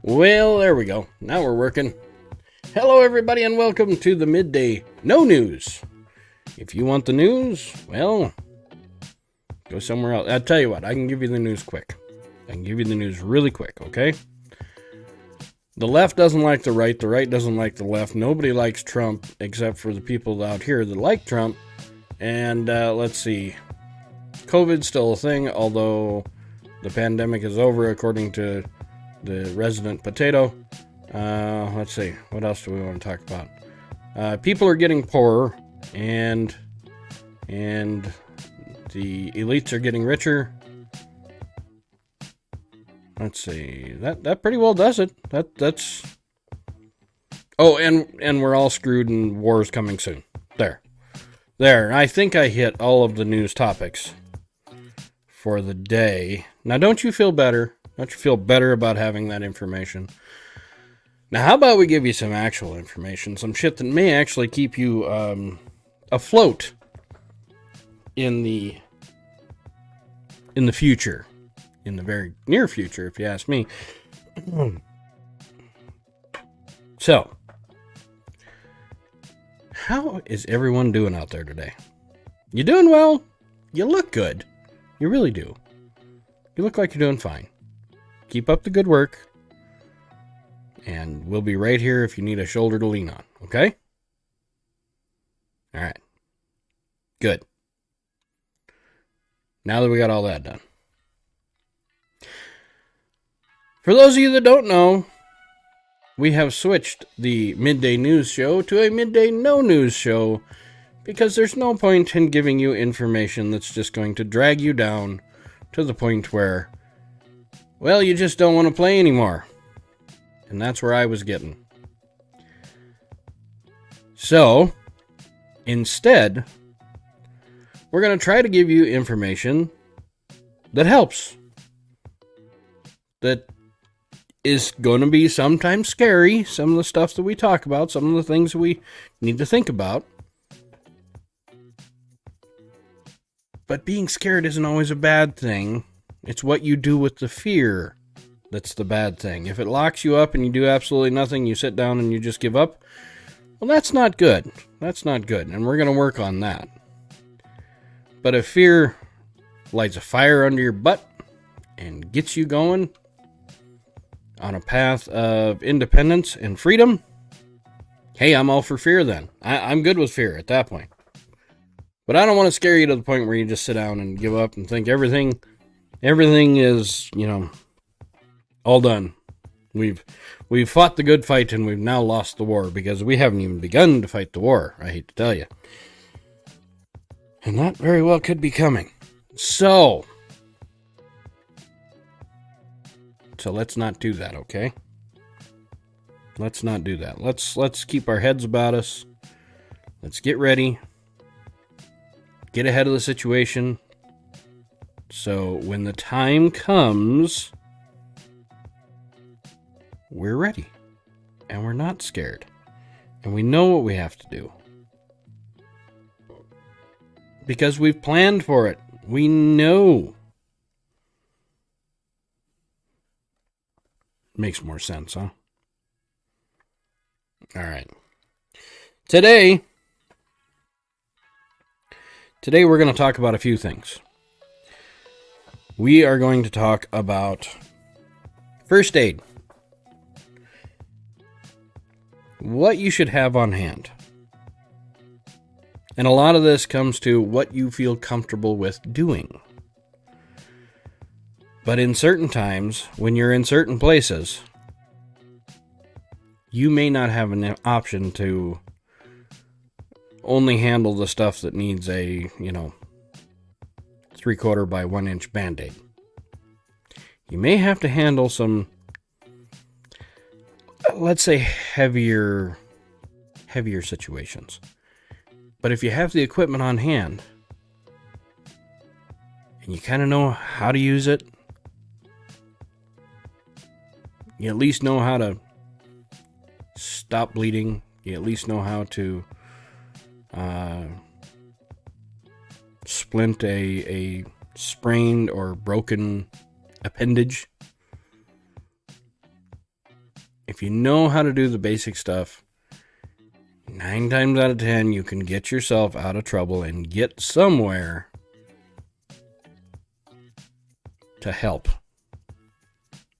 Well, there we go. Now we're working. Hello, everybody, and welcome to the Midday No News. If you want the news, well, go somewhere else. I'll tell you what, I can give you the news quick. I can give you the news really quick, okay? The left doesn't like the right doesn't like the left. Nobody likes Trump except for the people out here that like Trump. And let's see. COVID's still a thing, although the pandemic is over, according to the resident potato. Let's see. What else do we want to talk about? People are getting poorer, and the elites are getting richer. Let's see. That pretty well does it. That's. Oh, and we're all screwed, and war is coming soon. There. I think I hit all of the news topics for the day. Now, don't you feel better? Don't you feel better about having that information? Now, how about we give you some actual information, some shit that may actually keep you afloat in the future, in the very near future, if you ask me. So, how is everyone doing out there today? You doing well? You look good. You really do. You look like you're doing fine. Keep up the good work. And we'll be right here if you need a shoulder to lean on, okay? All right. Good. Now that we got all that done. For those of you that don't know, we have switched the Midday News Show to a Midday No News Show because there's no point in giving you information that's just going to drag you down to the point where, well, you just don't want to play anymore. And that's where I was getting. So, instead, we're going to try to give you information that helps. That is going to be sometimes scary. Some of the stuff that we talk about, some of the things we need to think about. But being scared isn't always a bad thing. It's what you do with the fear that's the bad thing. If it locks you up and you do absolutely nothing, you sit down and you just give up, well, that's not good. That's not good, and we're going to work on that. But if fear lights a fire under your butt and gets you going on a path of independence and freedom, hey, I'm all for fear then. I'm good with fear at that point. But I don't want to scare you to the point where you just sit down and give up and think everything is, all done. We've fought the good fight and we've now lost the war because we haven't even begun to fight the war, I hate to tell you. And that very well could be coming. So let's not do that, okay? Let's not do that. Let's keep our heads about us. Let's get ready. Get ahead of the situation. So when the time comes, we're ready. And we're not scared. And we know what we have to do. Because we've planned for it. We know. Makes more sense, huh? All right. Today we're going to talk about a few things. We are going to talk about first aid. What you should have on hand. And a lot of this comes to what you feel comfortable with doing. But in certain times, when you're in certain places, you may not have an option to only handle the stuff that needs a, 3/4 by 1 inch Band-Aid. You may have to handle some, let's say, heavier situations. But if you have the equipment on hand, and you kind of know how to use it, you at least know how to stop bleeding. You at least know how to splint a sprained or broken appendage. if you know how to do the basic stuff, 9 times out of 10, you can get yourself out of trouble and get somewhere to help.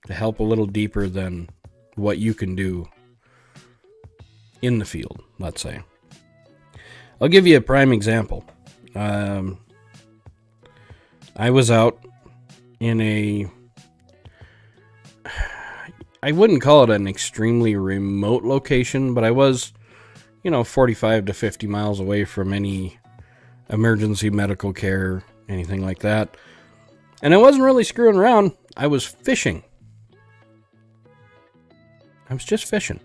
To help a little deeper than what you can do in the field, let's say. I'll give you a prime example. I was out in I wouldn't call it an extremely remote location, but I was, 45 to 50 miles away from any emergency medical care, anything like that. And I wasn't really screwing around. I was fishing. I was just fishing.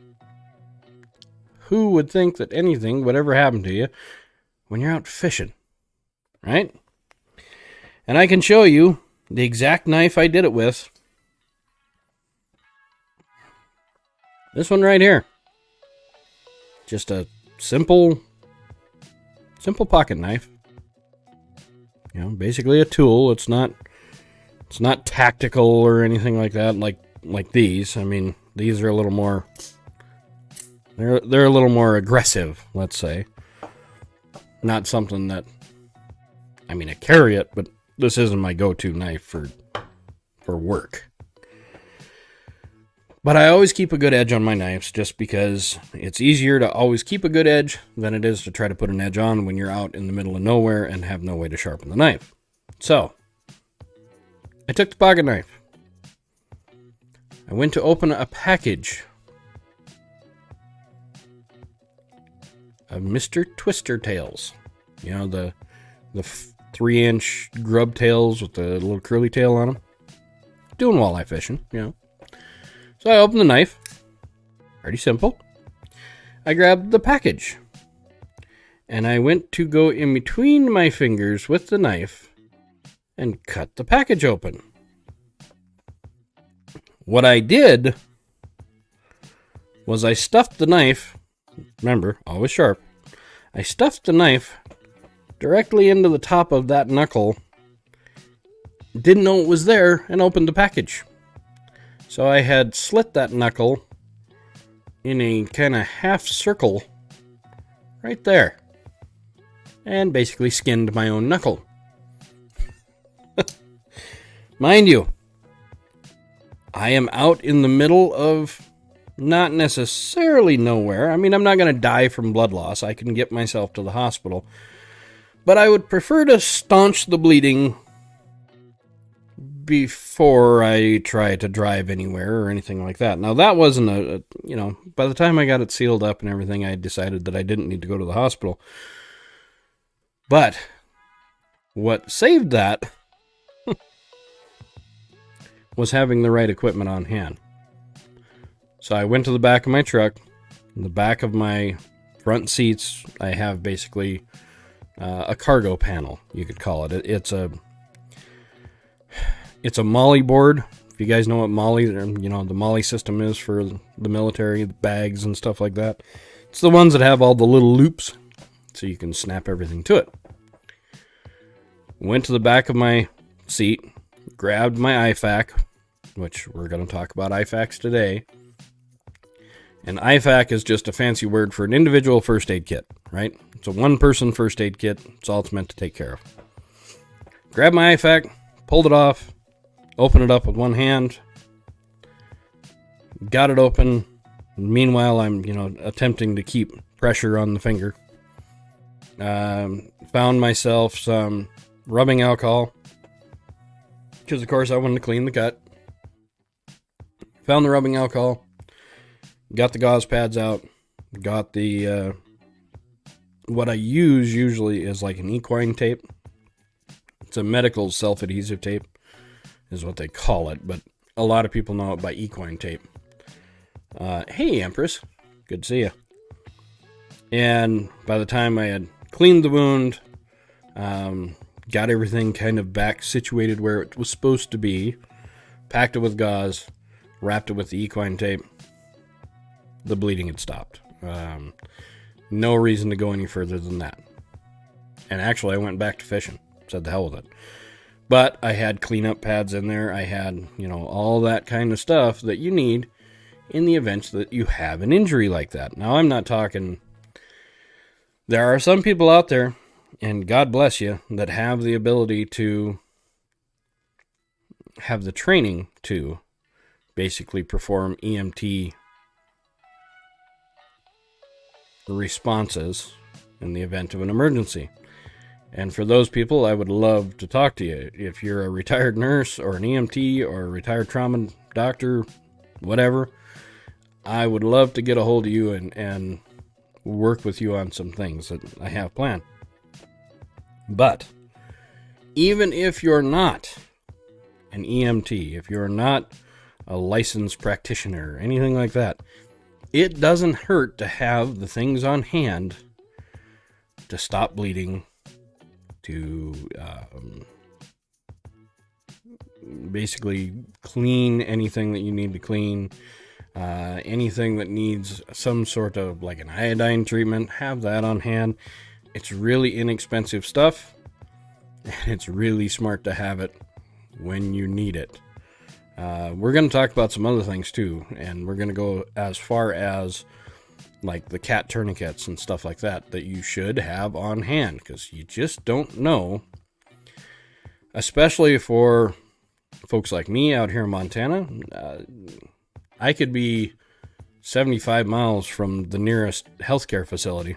Who would think that anything would ever happen to you when you're out fishing, right? And I can show you the exact knife I did it with. This one right here. Just a simple pocket knife. Basically a tool. It's not tactical or anything like that, like these. I mean, these are a little more, they're a little more aggressive, let's say. Not something that, I carry it, but this isn't my go-to knife for work. But I always keep a good edge on my knives just because it's easier to always keep a good edge than it is to try to put an edge on when you're out in the middle of nowhere and have no way to sharpen the knife. So, I took the pocket knife. I went to open a package of Mr. Twister tails. The 3-inch grub tails with the little curly tail on them. Doing walleye fishing, So I opened the knife. Pretty simple. I grabbed the package. And I went to go in between my fingers with the knife and cut the package open. What I did was I stuffed the knife, remember, always sharp, I stuffed the knife directly into the top of that knuckle, didn't know it was there, and opened the package. So I had slit that knuckle in a kind of half circle right there, and basically skinned my own knuckle. Mind you, I am out in the middle of not necessarily nowhere. I'm not going to die from blood loss. I can get myself to the hospital. But I would prefer to staunch the bleeding before I try to drive anywhere or anything like that. Now, that wasn't by the time I got it sealed up and everything, I decided that I didn't need to go to the hospital. But what saved that was having the right equipment on hand. So I went to the back of my truck. In the back of my front seats, I have basically a cargo panel, you could call it. It's a MOLLE board. If you guys know what MOLLE, the MOLLE system is for the military, the bags and stuff like that. It's the ones that have all the little loops, so you can snap everything to it. Went to the back of my seat, grabbed my IFAK, which we're going to talk about IFAKs today. And IFAK is just a fancy word for an individual first aid kit, right? It's a one-person first aid kit. It's all it's meant to take care of. Grabbed my IFAK, pulled it off, opened it up with one hand, got it open. Meanwhile, I'm, attempting to keep pressure on the finger. Found myself some rubbing alcohol, because of course I wanted to clean the cut. Found the rubbing alcohol, got the gauze pads out, got the, what I use usually is like an equine tape. It's a medical self-adhesive tape, is what they call it, but a lot of people know it by equine tape. Hey, Empress. Good to see you. And by the time I had cleaned the wound, got everything kind of back situated where it was supposed to be, packed it with gauze, wrapped it with the equine tape, the bleeding had stopped. No reason to go any further than that. And actually, I went back to fishing. Said the hell with it. But I had cleanup pads in there. I had, all that kind of stuff that you need in the event that you have an injury like that. Now, I'm not talking... There are some people out there, and God bless you, that have the ability to have the training to basically perform EMT responses in the event of an emergency. And for those people, I would love to talk to you. If you're a retired nurse or an EMT or a retired trauma doctor, whatever, I would love to get a hold of you and work with you on some things that I have planned. But even if you're not an EMT, if you're not a licensed practitioner, anything like that, it doesn't hurt to have the things on hand to stop bleeding, to basically clean anything that you need to clean, anything that needs some sort of like an iodine treatment, have that on hand. It's really inexpensive stuff, and it's really smart to have it when you need it. We're going to talk about some other things too, and we're going to go as far as like the cat tourniquets and stuff like that you should have on hand, because you just don't know, especially for folks like me out here in Montana. I could be 75 miles from the nearest healthcare facility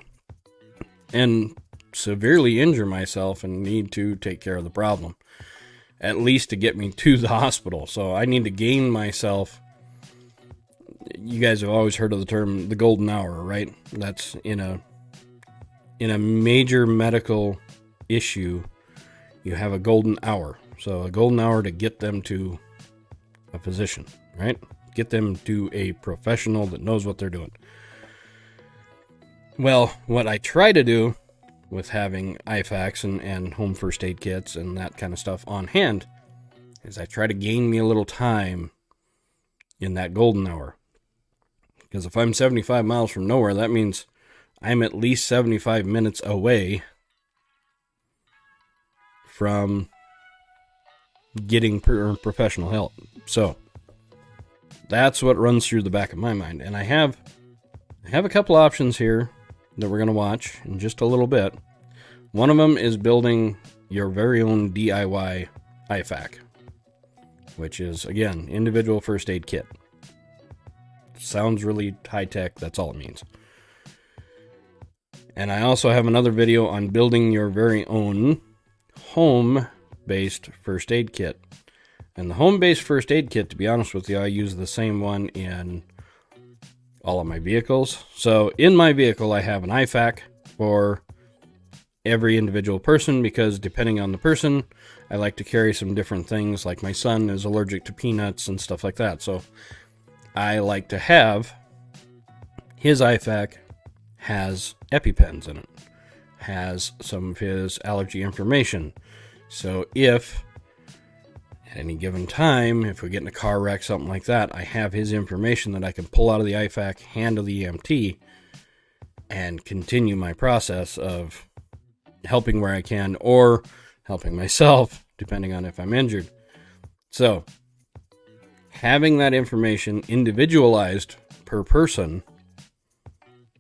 and severely injure myself and need to take care of the problem, at least to get me to the hospital. So I need to gain myself. You guys have always heard of the term the golden hour, right? That's in a major medical issue, you have a golden hour. So a golden hour to get them to a physician, right? Get them to a professional that knows what they're doing. Well, what I try to do with having IFAKs and home first aid kits and that kind of stuff on hand is I try to gain me a little time in that golden hour. Because if I'm 75 miles from nowhere, that means I'm at least 75 minutes away from getting professional help. So that's what runs through the back of my mind. And I have a couple options here that we're going to watch in just a little bit. One of them is building your very own DIY IFAK, which is, again, individual first aid kit. Sounds really high-tech, that's all it means. And I also have another video on building your very own home-based first aid kit. And the home-based first aid kit, to be honest with you, I use the same one in all of my vehicles. So in my vehicle, I have an IFAK for every individual person, because depending on the person, I like to carry some different things. Like my son is allergic to peanuts and stuff like that. So I like to have his IFAK has EpiPens in it, has some of his allergy information. So if at any given time, if we get in a car wreck, something like that, I have his information that I can pull out of the IFAK, hand to the EMT, and continue my process of helping where I can, or helping myself, depending on if I'm injured. So having that information individualized per person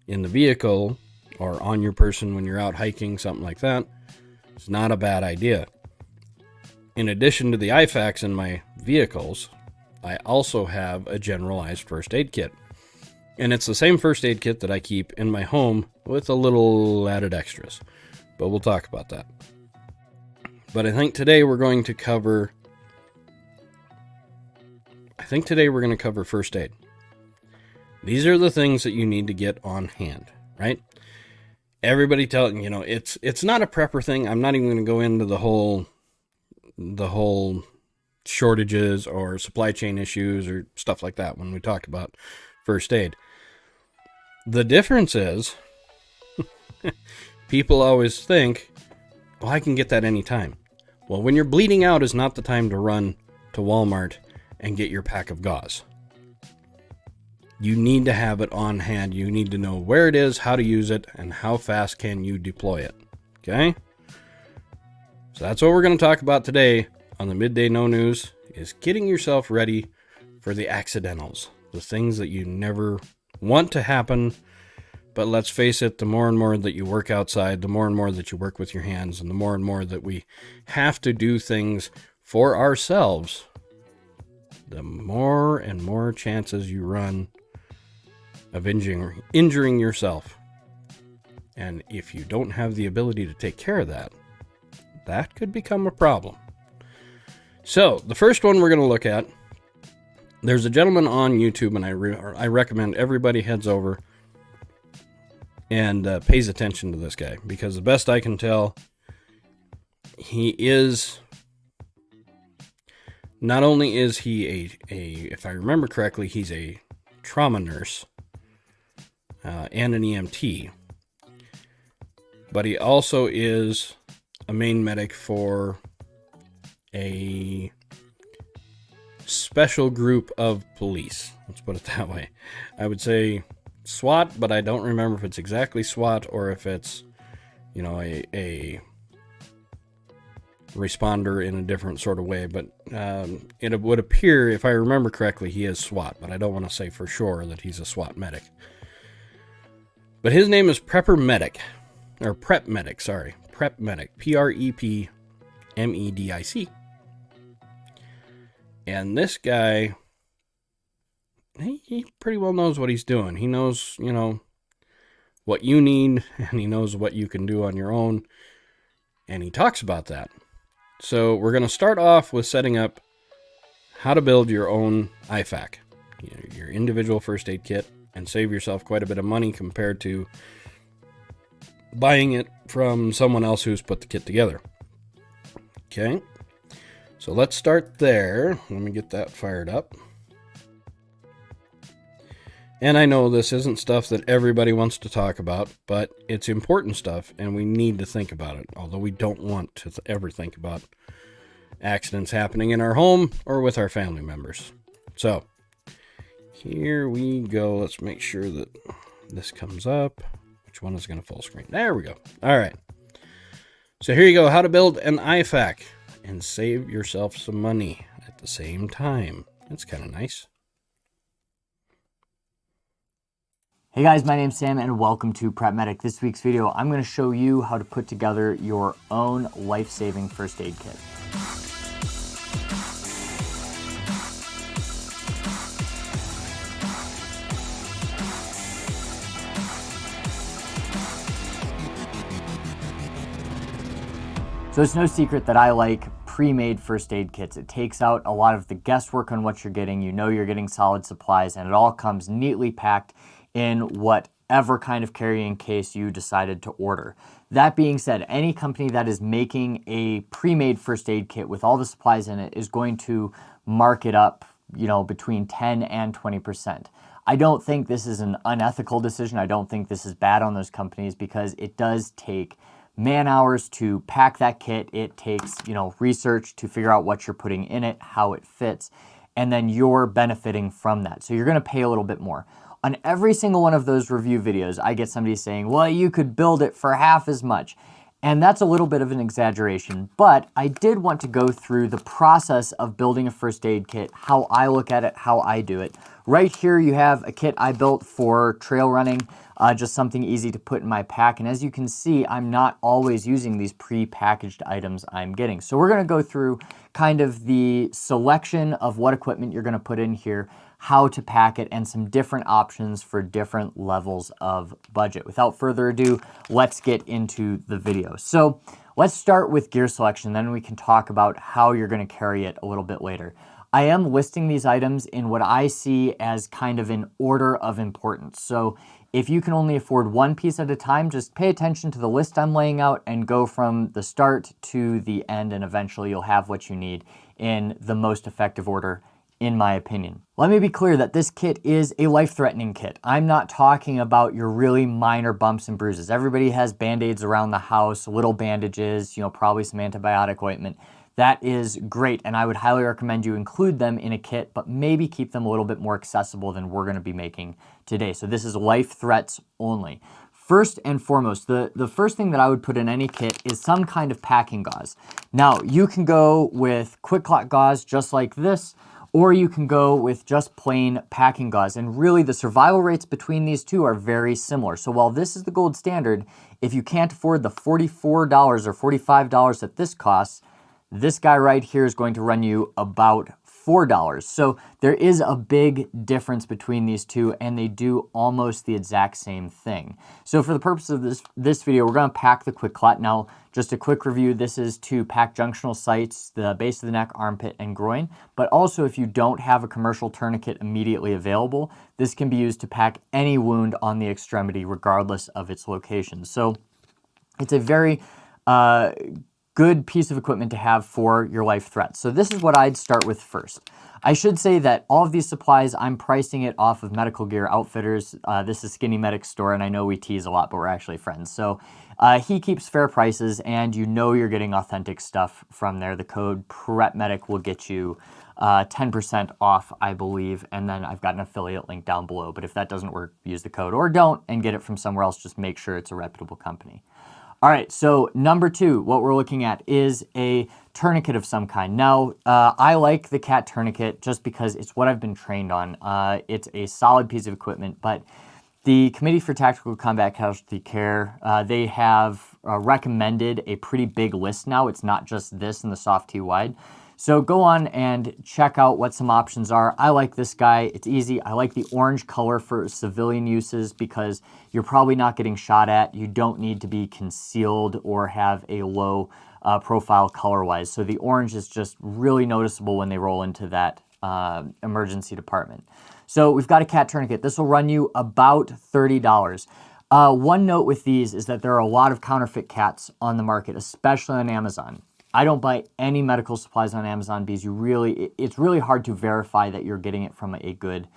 in the vehicle or on your person when you're out hiking, something like that, is not a bad idea. In addition to the IFAKs in my vehicles, I also have a generalized first aid kit. And it's the same first aid kit that I keep in my home with a little added extras. But we'll talk about that. But I think today we're going to cover first aid. These are the things that you need to get on hand, right? Everybody telling, it's not a prepper thing. I'm not even going to go into the whole shortages or supply chain issues or stuff like that when we talk about first aid. The difference is people always think, well, I can get that anytime. Well, when you're bleeding out is not the time to run to Walmart and get your pack of gauze. You need to have it on hand. You need to know where it is, how to use it, and how fast can you deploy it. Okay? So that's what we're going to talk about today on the Midday No News, is getting yourself ready for the accidentals. the things that you never want to happen. But let's face it, the more and more that you work outside, the more and more that you work with your hands, and the more and more that we have to do things for ourselves, the more and more chances you run of injuring yourself. And if you don't have the ability to take care of that, that could become a problem. So, the first one we're going to look at, there's a gentleman on YouTube, and I recommend everybody heads over and pays attention to this guy, because the best I can tell, he is, not only is he if I remember correctly, he's a trauma nurse and an EMT, but he also is a main medic for a special group of police. Let's put it that way. I would say SWAT, but I don't remember if it's exactly SWAT or if it's, a responder in a different sort of way. But it would appear, if I remember correctly, he is SWAT, but I don't want to say for sure that he's a SWAT medic. But his name is Prep Medic, Prep Medic, PrepMedic, and this guy, he pretty well knows what he's doing. He knows, what you need, and he knows what you can do on your own, and he talks about that. So we're going to start off with setting up how to build your own IFAK, your individual first aid kit, and save yourself quite a bit of money compared to buying it from someone else who's put the kit together. Okay, so let's start there. Let me get that fired up. And I know this isn't stuff that everybody wants to talk about, but it's important stuff, and we need to think about it, although we don't want to ever think about accidents happening in our home or with our family members. So, here we go. Let's make sure that this comes up. Which one is going to full screen? There we go. All right. So here you go. How to build an IFAK and save yourself some money at the same time. That's kind of nice. Hey guys, my name's Sam and welcome to Prep Medic. This week's video, I'm going to show you how to put together your own life-saving first aid kit. So it's no secret that I like pre-made first aid kits. It takes out a lot of the guesswork on what you're getting. You know you're getting solid supplies, and it all comes neatly packed in whatever kind of carrying case you decided to order. That being said, any company that is making a pre-made first aid kit with all the supplies in it is going to mark it up, between 10 and 20%. I don't think this is an unethical decision. I don't think this is bad on those companies, because it does take man hours to pack that kit. It takes, research to figure out what you're putting in it, how it fits, and then you're benefiting from that. So you're going to pay a little bit more. On every single one of those review videos, I get somebody saying, well, you could build it for half as much. And that's a little bit of an exaggeration, but I did want to go through the process of building a first aid kit, how I look at it, how I do it. Right here you have a kit I built for trail running, just something easy to put in my pack. And as you can see, I'm not always using these pre-packaged items I'm getting. So we're gonna go through kind of the selection of what equipment you're gonna put in here, how to pack it, and some different options for different levels of budget. Without further ado, let's get into the video. So let's start with gear selection, then we can talk about how you're going to carry it a little bit later. I am listing these items in what I see as kind of an order of importance. So if you can only afford one piece at a time, just pay attention to the list I'm laying out and go from the start to the end, and eventually you'll have what you need in the most effective order, in my opinion. Let me be clear that this kit is a life-threatening kit. I'm not talking about your really minor bumps and bruises. Everybody has Band-Aids around the house, little bandages, probably some antibiotic ointment. That is great, and I would highly recommend you include them in a kit, but maybe keep them a little bit more accessible than we're going to be making today. So this is life threats only. First and foremost, the first thing that I would put in any kit is some kind of packing gauze. Now, you can go with Quick Clot gauze just like this, or you can go with just plain packing gauze. And really the survival rates between these two are very similar. So while this is the gold standard, if you can't afford the $44 or $45 that this costs, this guy right here is going to run you about $4. So there is a big difference between these two, and they do almost the exact same thing. So for the purpose of this video, we're going to pack the QuikClot. Now, just a quick review, this is to pack junctional sites, the base of the neck, armpit, and groin. But also, if you don't have a commercial tourniquet immediately available, this can be used to pack any wound on the extremity, regardless of its location. So it's a very good piece of equipment to have for your life threats. So this is what I'd start with first. I should say that all of these supplies, I'm pricing it off of Medical Gear Outfitters. This is Skinny Medic's store, and I know we tease a lot, but we're actually friends. So he keeps fair prices, and you know you're getting authentic stuff from there. The code PrepMedic will get you 10% off, I believe, and then I've got an affiliate link down below. But if that doesn't work, use the code, or don't and get it from somewhere else. Just make sure it's a reputable company. All right, so number two, what we're looking at is a tourniquet of some kind. Now, I like the CAT tourniquet just because it's what I've been trained on. It's a solid piece of equipment, but the Committee for Tactical Combat Casualty Care, they have recommended a pretty big list now. It's not just this and the Soft T Wide. So go on and check out what some options are. I like this guy. It's easy. I like the orange color for civilian uses because you're probably not getting shot at. You don't need to be concealed or have a low profile color-wise. So the orange is just really noticeable when they roll into that emergency department. So we've got a CAT tourniquet. This will run you about $30. One note with these is that there are a lot of counterfeit CATs on the market, especially on Amazon. I don't buy any medical supplies on Amazon because it's really hard to verify that you're getting it from a good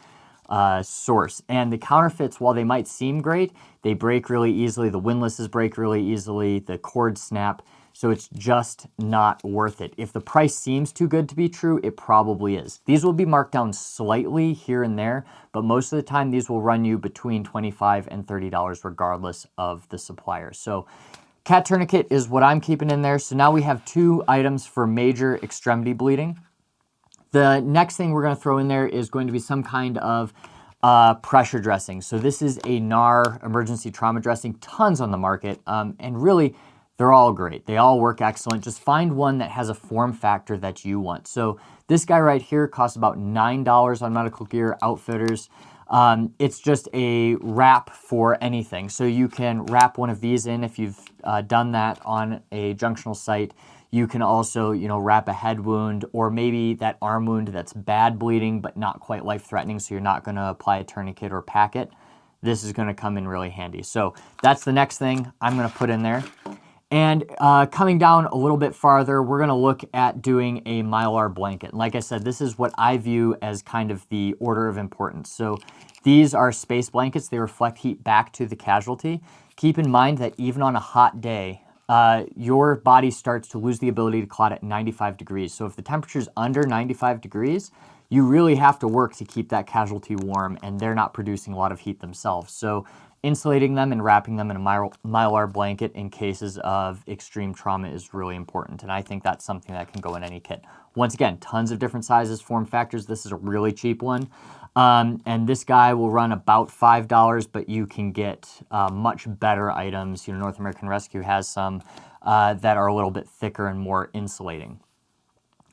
source. And the counterfeits, while they might seem great, they break really easily. The windlasses break really easily. The cords snap. So it's just not worth it. If the price seems too good to be true, it probably is. These will be marked down slightly here and there, but most of the time these will run you between $25 and $30 regardless of the supplier. So CAT tourniquet is what I'm keeping in there. So now we have two items for major extremity bleeding. The next thing we're going to throw in there is going to be some kind of pressure dressing. So this is a NAR emergency trauma dressing, tons on the market, and really they're all great. They all work excellent. Just find one that has a form factor that you want. So this guy right here costs about $9 on Medical Gear Outfitters. It's just a wrap for anything. So you can wrap one of these in if you've done that on a junctional site. You can also, wrap a head wound or maybe that arm wound that's bad bleeding but not quite life-threatening, so you're not going to apply a tourniquet or pack it. This is going to come in really handy. So that's the next thing I'm going to put in there. And coming down a little bit farther, we're going to look at doing a Mylar blanket. And like I said, this is what I view as kind of the order of importance. So these are space blankets. They reflect heat back to the casualty. Keep in mind that even on a hot day, your body starts to lose the ability to clot at 95 degrees. So if the temperature is under 95 degrees, you really have to work to keep that casualty warm, and they're not producing a lot of heat themselves. So insulating them and wrapping them in a Mylar blanket in cases of extreme trauma is really important, and I think that's something that can go in any kit. Once again, tons of different sizes, form factors. This is a really cheap one, and this guy will run about $5, but you can get much better items. North American Rescue has some that are a little bit thicker and more insulating.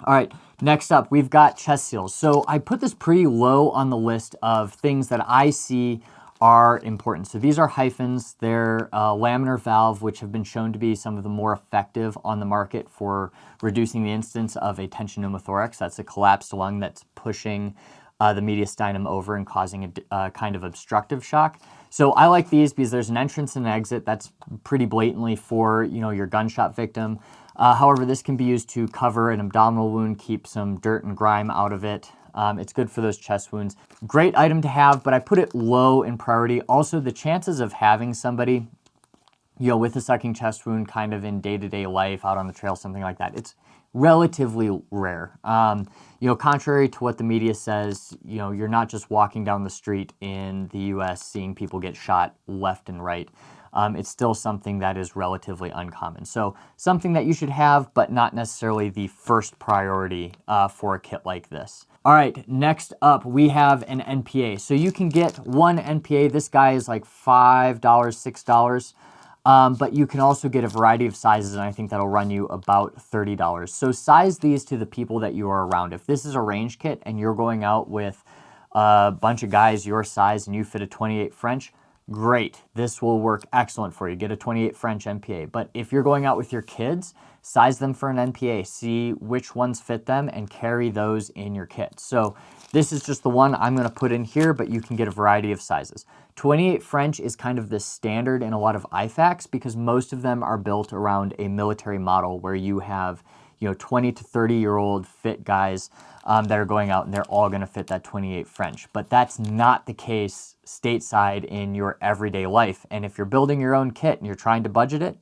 All right, next up, we've got chest seals. So I put this pretty low on the list of things that I see are important. So these are hyphens. They're laminar valve, which have been shown to be some of the more effective on the market for reducing the incidence of a tension pneumothorax. That's a collapsed lung that's pushing the mediastinum over and causing a kind of obstructive shock. So I like these because there's an entrance and an exit that's pretty blatantly for your gunshot victim. However, this can be used to cover an abdominal wound, keep some dirt and grime out of it. It's good for those chest wounds. Great item to have, but I put it low in priority. Also, the chances of having somebody, with a sucking chest wound kind of in day-to-day life, out on the trail, something like that, it's relatively rare. Contrary to what the media says, you're not just walking down the street in the U.S. seeing people get shot left and right. it's still something that is relatively uncommon. So something that you should have, but not necessarily the first priority for a kit like this. All right, next up we have an NPA. So you can get one NPA. This guy is like $5, $6. But you can also get a variety of sizes, and I think that'll run you about $30. So size these to the people that you are around. If this is a range kit and you're going out with a bunch of guys your size and you fit a 28 French, great. This will work excellent for you. Get a 28 French NPA. But if you're going out with your kids, size them for an NPA. See which ones fit them and carry those in your kit. So this is just the one I'm going to put in here, but you can get a variety of sizes. 28 French is kind of the standard in a lot of IFACs because most of them are built around a military model where you have 20 to 30-year-old fit guys that are going out and they're all going to fit that 28 French. But that's not the case stateside in your everyday life. And if you're building your own kit and you're trying to budget it,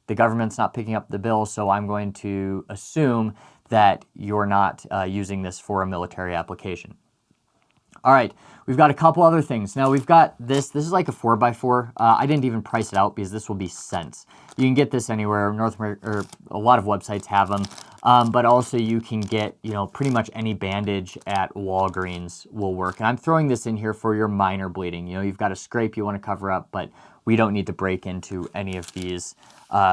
the government's not picking up the bill, so I'm going to assume that you're not using this for a military application. All right, we've got a couple other things. Now we've got this. This is like a 4x4. I didn't even price it out because this will be cents. You can get this anywhere. North America, or a lot of websites have them. But also you can get, pretty much any bandage at Walgreens will work. And I'm throwing this in here for your minor bleeding. You've got a scrape you want to cover up, but we don't need to break into any of these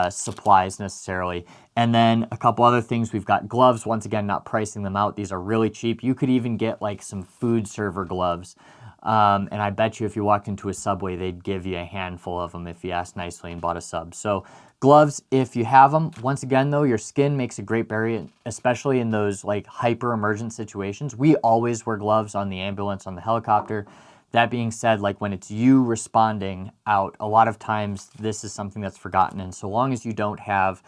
supplies necessarily. And then a couple other things. We've got gloves. Once again, not pricing them out. These are really cheap. You could even get like some food server gloves. And I bet you if you walked into a Subway, they'd give you a handful of them if you asked nicely and bought a sub. So gloves, if you have them. Once again, though, your skin makes a great barrier, especially in those like hyper emergent situations. We always wear gloves on the ambulance, on the helicopter. That being said, like when it's you responding out, a lot of times this is something that's forgotten. And so long as you don't have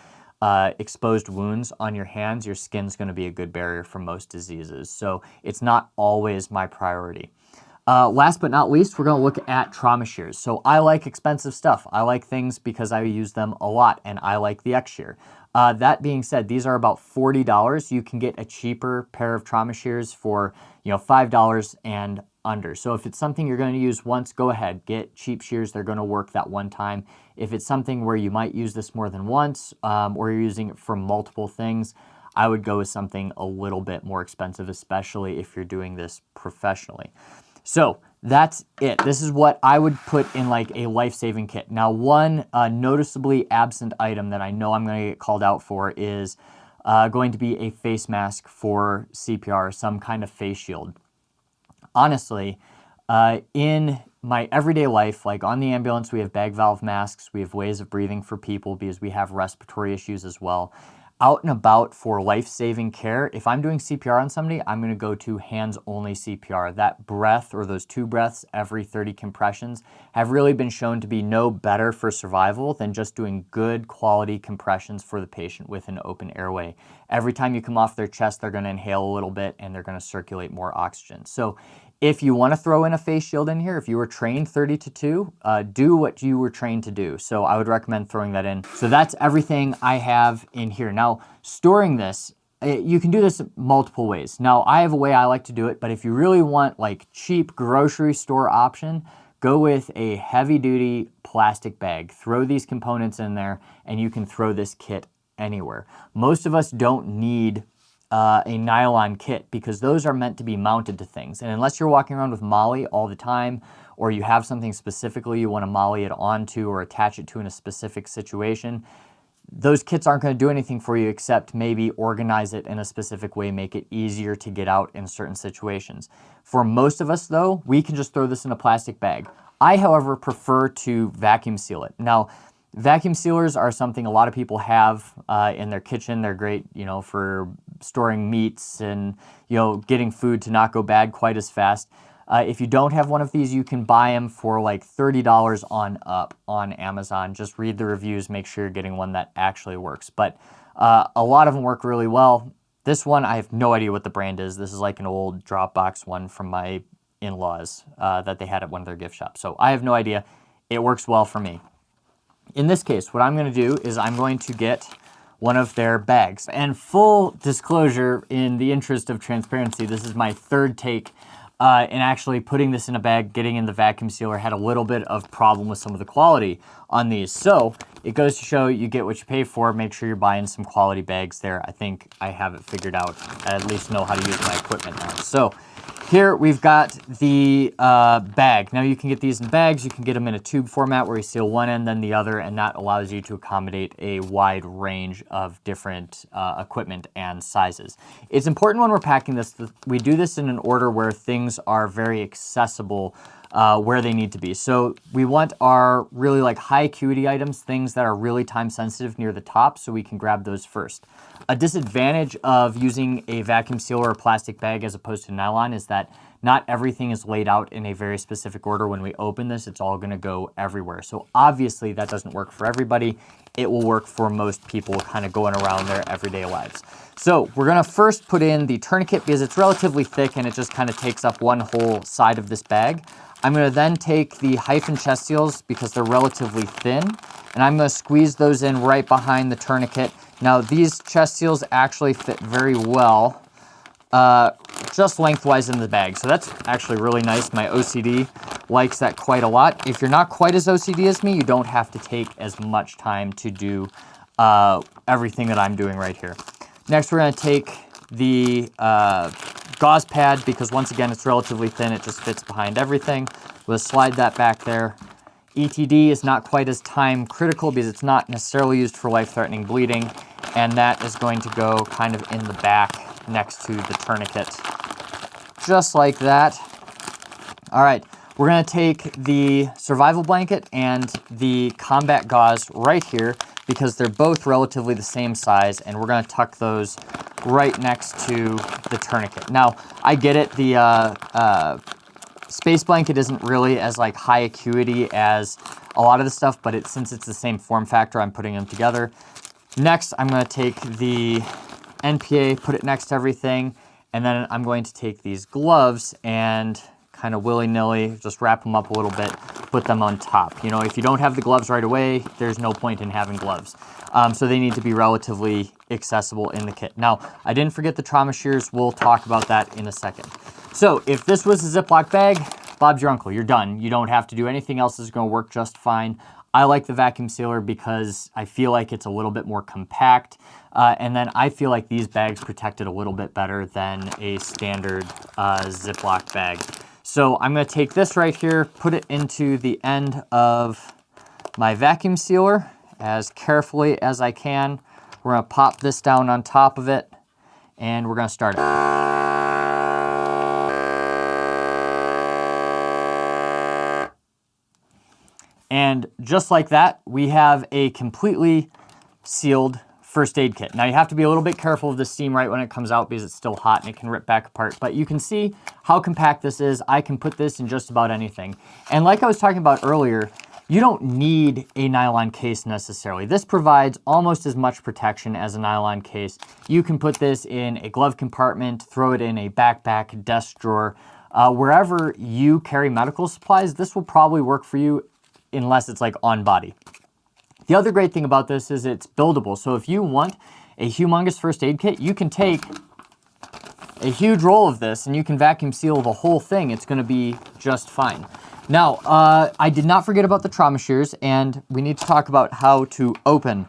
exposed wounds on your hands, your skin's going to be a good barrier for most diseases. So it's not always my priority. Last but not least, we're going to look at trauma shears. So I like expensive stuff. I like things because I use them a lot, and I like the X-Shear. That being said, these are about $40. You can get a cheaper pair of trauma shears for $5 and under. So if it's something you're going to use once, go ahead, get cheap shears. They're going to work that one time. If it's something where you might use this more than once, or you're using it for multiple things, I would go with something a little bit more expensive, especially if you're doing this professionally. So that's it. This is what I would put in like a life-saving kit. Now, one noticeably absent item that I know I'm going to get called out for is going to be a face mask for CPR, some kind of face shield. Honestly, in my everyday life, like on the ambulance, we have bag valve masks. We have ways of breathing for people because we have respiratory issues as well. Out and about for life-saving care, if I'm doing CPR on somebody, I'm going to go to hands-only CPR. That breath, or those 2 breaths every 30 compressions, have really been shown to be no better for survival than just doing good quality compressions for the patient with an open airway. Every time you come off their chest, they're going to inhale a little bit and they're going to circulate more oxygen. So if you want to throw in a face shield in here, if you were trained 30-2, do what you were trained to do. So I would recommend throwing that in. So that's everything I have in here. Now, storing this, you can do this multiple ways. Now, I have a way I like to do it, but if you really want like cheap grocery store option, go with a heavy-duty plastic bag. Throw these components in there, and you can throw this kit anywhere. Most of us don't need a nylon kit because those are meant to be mounted to things. And unless you're walking around with MOLLE all the time, or you have something specifically you want to MOLLE it onto or attach it to in a specific situation, those kits aren't going to do anything for you except maybe organize it in a specific way, make it easier to get out in certain situations. For most of us though, we can just throw this in a plastic bag. I, however, prefer to vacuum seal it. Now, vacuum sealers are something a lot of people have in their kitchen. They're great, for storing meats and, getting food to not go bad quite as fast. If you don't have one of these, you can buy them for like $30 on up on Amazon. Just read the reviews, make sure you're getting one that actually works. But a lot of them work really well. This one, I have no idea what the brand is. This is like an old Dropbox one from my in-laws that they had at one of their gift shops. So I have no idea. It works well for me. In this case, what I'm going to do is I'm going to get one of their bags. And full disclosure, in the interest of transparency, this is my third take and actually putting this in a bag, getting in the vacuum sealer, had a little bit of problem with some of the quality on these. So it goes to show you get what you pay for. Make sure you're buying some quality bags there. I think I have it figured out. I at least know how to use my equipment now. So here we've got the bag. Now you can get these in bags. You can get them in a tube format where you seal one end, then the other, and that allows you to accommodate a wide range of different equipment and sizes. It's important when we're packing this, we do this in an order where things are very accessible where they need to be. So we want our really like high acuity items, things that are really time sensitive near the top, so we can grab those first. A disadvantage of using a vacuum sealer or plastic bag as opposed to nylon is that not everything is laid out in a very specific order. When we open this, it's all gonna go everywhere. So obviously that doesn't work for everybody. It will work for most people kind of going around their everyday lives. So we're gonna first put in the tourniquet because it's relatively thick and it just kind of takes up one whole side of this bag. I'm gonna then take the hyphen chest seals because they're relatively thin, and I'm gonna squeeze those in right behind the tourniquet. Now these chest seals actually fit very well, just lengthwise in the bag. So that's actually really nice. My OCD likes that quite a lot. If you're not quite as OCD as me, you don't have to take as much time to do everything that I'm doing right here. Next, we're gonna take the gauze pad because once again, it's relatively thin. It just fits behind everything. We'll slide that back there. ETD is not quite as time critical because it's not necessarily used for life-threatening bleeding. And that is going to go kind of in the back next to the tourniquet, just like that. All right, we're gonna take the survival blanket and the combat gauze right here because they're both relatively the same size, and we're gonna tuck those right next to the tourniquet. Now, I get it, the space blanket isn't really as like high acuity as a lot of the stuff, but since it's the same form factor, I'm putting them together. Next, I'm gonna take the NPA, put it next to everything, and then I'm going to take these gloves and kind of willy-nilly just wrap them up a little bit, put them on top. You know, if you don't have the gloves right away, there's no point in having gloves. So they need to be relatively accessible in the kit. Now, I didn't forget the trauma shears. We'll talk about that in a second. So if this was a Ziploc bag, Bob's your uncle, you're done. You don't have to do anything else. Is gonna work just fine. I like the vacuum sealer because I feel like it's a little bit more compact. And then I feel like these bags protect it a little bit better than a standard Ziploc bag. So I'm gonna take this right here, put it into the end of my vacuum sealer as carefully as I can. We're gonna pop this down on top of it and we're gonna start it. And just like that, we have a completely sealed first aid kit. Now you have to be a little bit careful of the steam right when it comes out because it's still hot and it can rip back apart, but you can see how compact this is. I can put this in just about anything. And like I was talking about earlier, you don't need a nylon case necessarily. This provides almost as much protection as a nylon case. You can put this in a glove compartment, throw it in a backpack, desk drawer, wherever you carry medical supplies, this will probably work for you unless it's like on body. The other great thing about this is it's buildable. So if you want a humongous first aid kit, you can take a huge roll of this and you can vacuum seal the whole thing. It's gonna be just fine. Now, I did not forget about the trauma shears, and we need to talk about how to open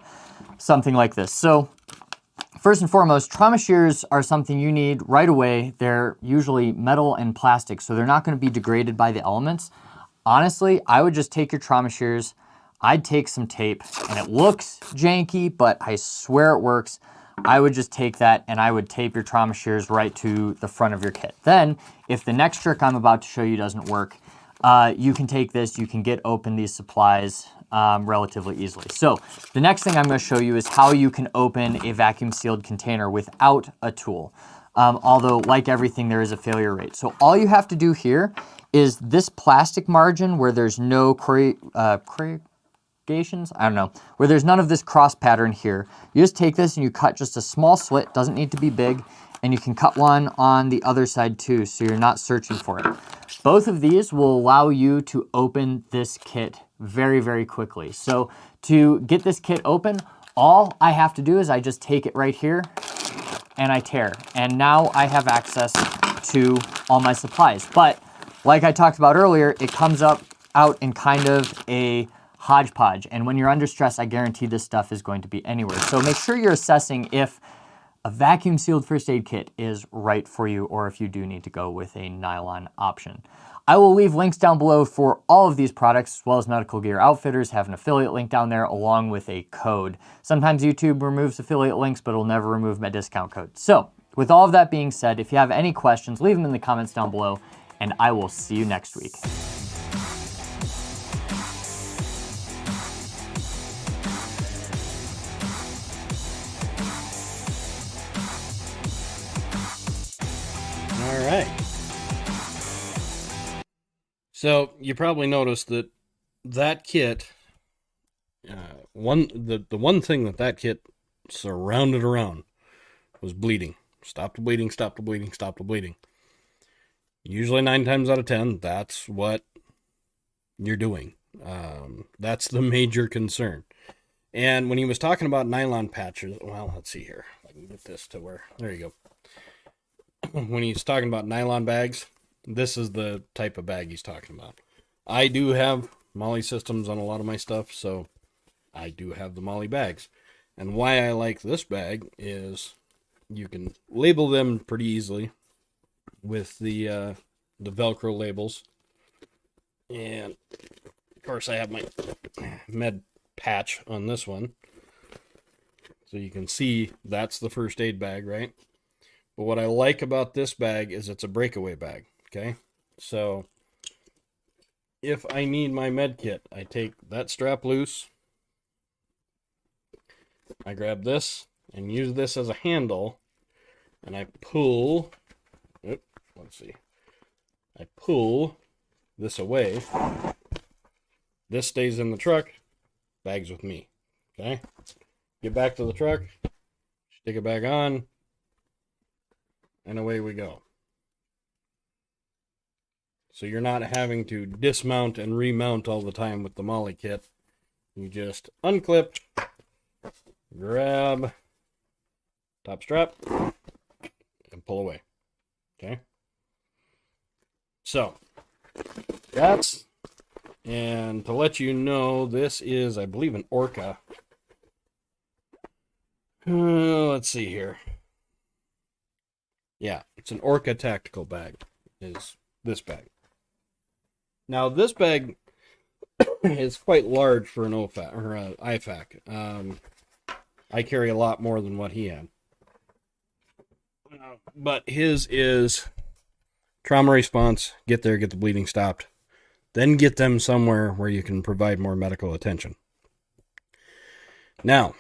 something like this. So first and foremost, trauma shears are something you need right away. They're usually metal and plastic, so they're not gonna be degraded by the elements. Honestly, I would just take your trauma shears, I'd take some tape, and it looks janky, but I swear it works. I would just take that and I would tape your trauma shears right to the front of your kit. Then, if the next trick I'm about to show you doesn't work, you can take this, you can get open these supplies relatively easily. So, the next thing I'm gonna show you is how you can open a vacuum sealed container without a tool. Although, like everything, there is a failure rate. So all you have to do here is this plastic margin where there's no corrugations, I don't know, where there's none of this cross pattern here. You just take this and you cut just a small slit, doesn't need to be big, and you can cut one on the other side too, so you're not searching for it. Both of these will allow you to open this kit very, very quickly. So to get this kit open, all I have to do is I just take it right here and I tear. And now I have access to all my supplies. But like I talked about earlier, it comes out in kind of a hodgepodge. And when you're under stress, I guarantee this stuff is going to be anywhere. So make sure you're assessing if a vacuum sealed first aid kit is right for you, or if you do need to go with a nylon option. I will leave links down below for all of these products, as well as Medical Gear Outfitters have an affiliate link down there along with a code. Sometimes YouTube removes affiliate links, but it'll never remove my discount code. So with all of that being said, if you have any questions, leave them in the comments down below, and I will see you next week. All right. So you probably noticed that kit, the one thing that kit surrounded around was bleeding. Stop the bleeding, stop the bleeding, stop the bleeding. Usually 9 times out of 10, that's what you're doing. That's the major concern. And when he was talking about nylon patches, well, let's see here. I can get this to where, there you go. When he's talking about nylon bags, this is the type of bag he's talking about. I do have Molly systems on a lot of my stuff, so I do have the Molly bags. And why I like this bag is you can label them pretty easily with the Velcro labels. And, of course, I have my med patch on this one. So you can see that's the first aid bag, right? But what I like about this bag is it's a breakaway bag, okay? So if I need my med kit, I take that strap loose, I grab this and use this as a handle, and I pull, I pull this away. This stays in the truck, bag's with me, okay? Get back to the truck, stick it back on, and away we go. So you're not having to dismount and remount all the time with the Molly kit. You just unclip, grab top strap, and pull away. Okay? So, and to let you know, this is, I believe, an Orca. Let's see here. Yeah, it's an Orca tactical bag, is this bag. Now, this bag is quite large for an OFAC, or an IFAC. I carry a lot more than what he had. But his is trauma response, get there, get the bleeding stopped, then get them somewhere where you can provide more medical attention. Now,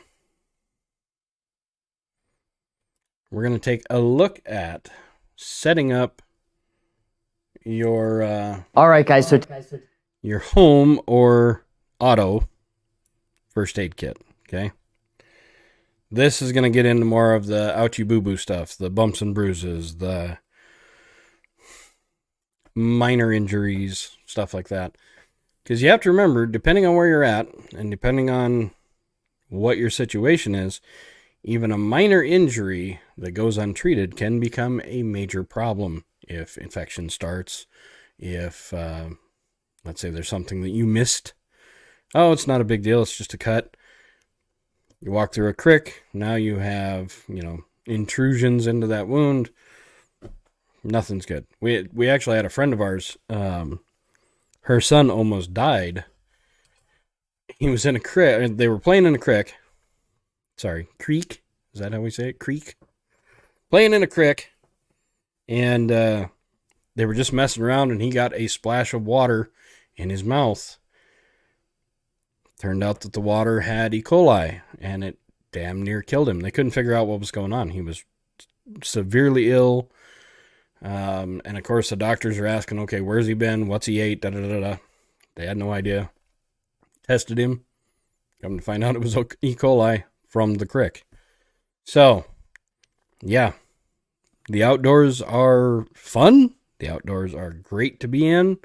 we're going to take a look at setting up your all right, guys. So your home or auto first aid kit. Okay, this is going to get into more of the ouchie boo boo stuff, the bumps and bruises, the minor injuries, stuff like that. Because you have to remember, depending on where you're at and depending on what your situation is, even a minor injury that goes untreated can become a major problem if infection starts, if, let's say there's something that you missed. Oh, it's not a big deal, it's just a cut. You walk through a crick, now you have, intrusions into that wound. Nothing's good. We actually had a friend of ours, her son almost died. He was in a creek, they were playing in a creek. Sorry, creek? Is that how we say it? Creek? Playing in a creek, and they were just messing around, and he got a splash of water in his mouth. Turned out that the water had E. coli, and it damn near killed him. They couldn't figure out what was going on. He was severely ill, and of course the doctors are asking, okay, where's he been? What's he ate? Da-da-da-da. They had no idea. Tested him. Come to find out it was E. coli from the crick. So, yeah, the outdoors are fun. The outdoors are great to be in.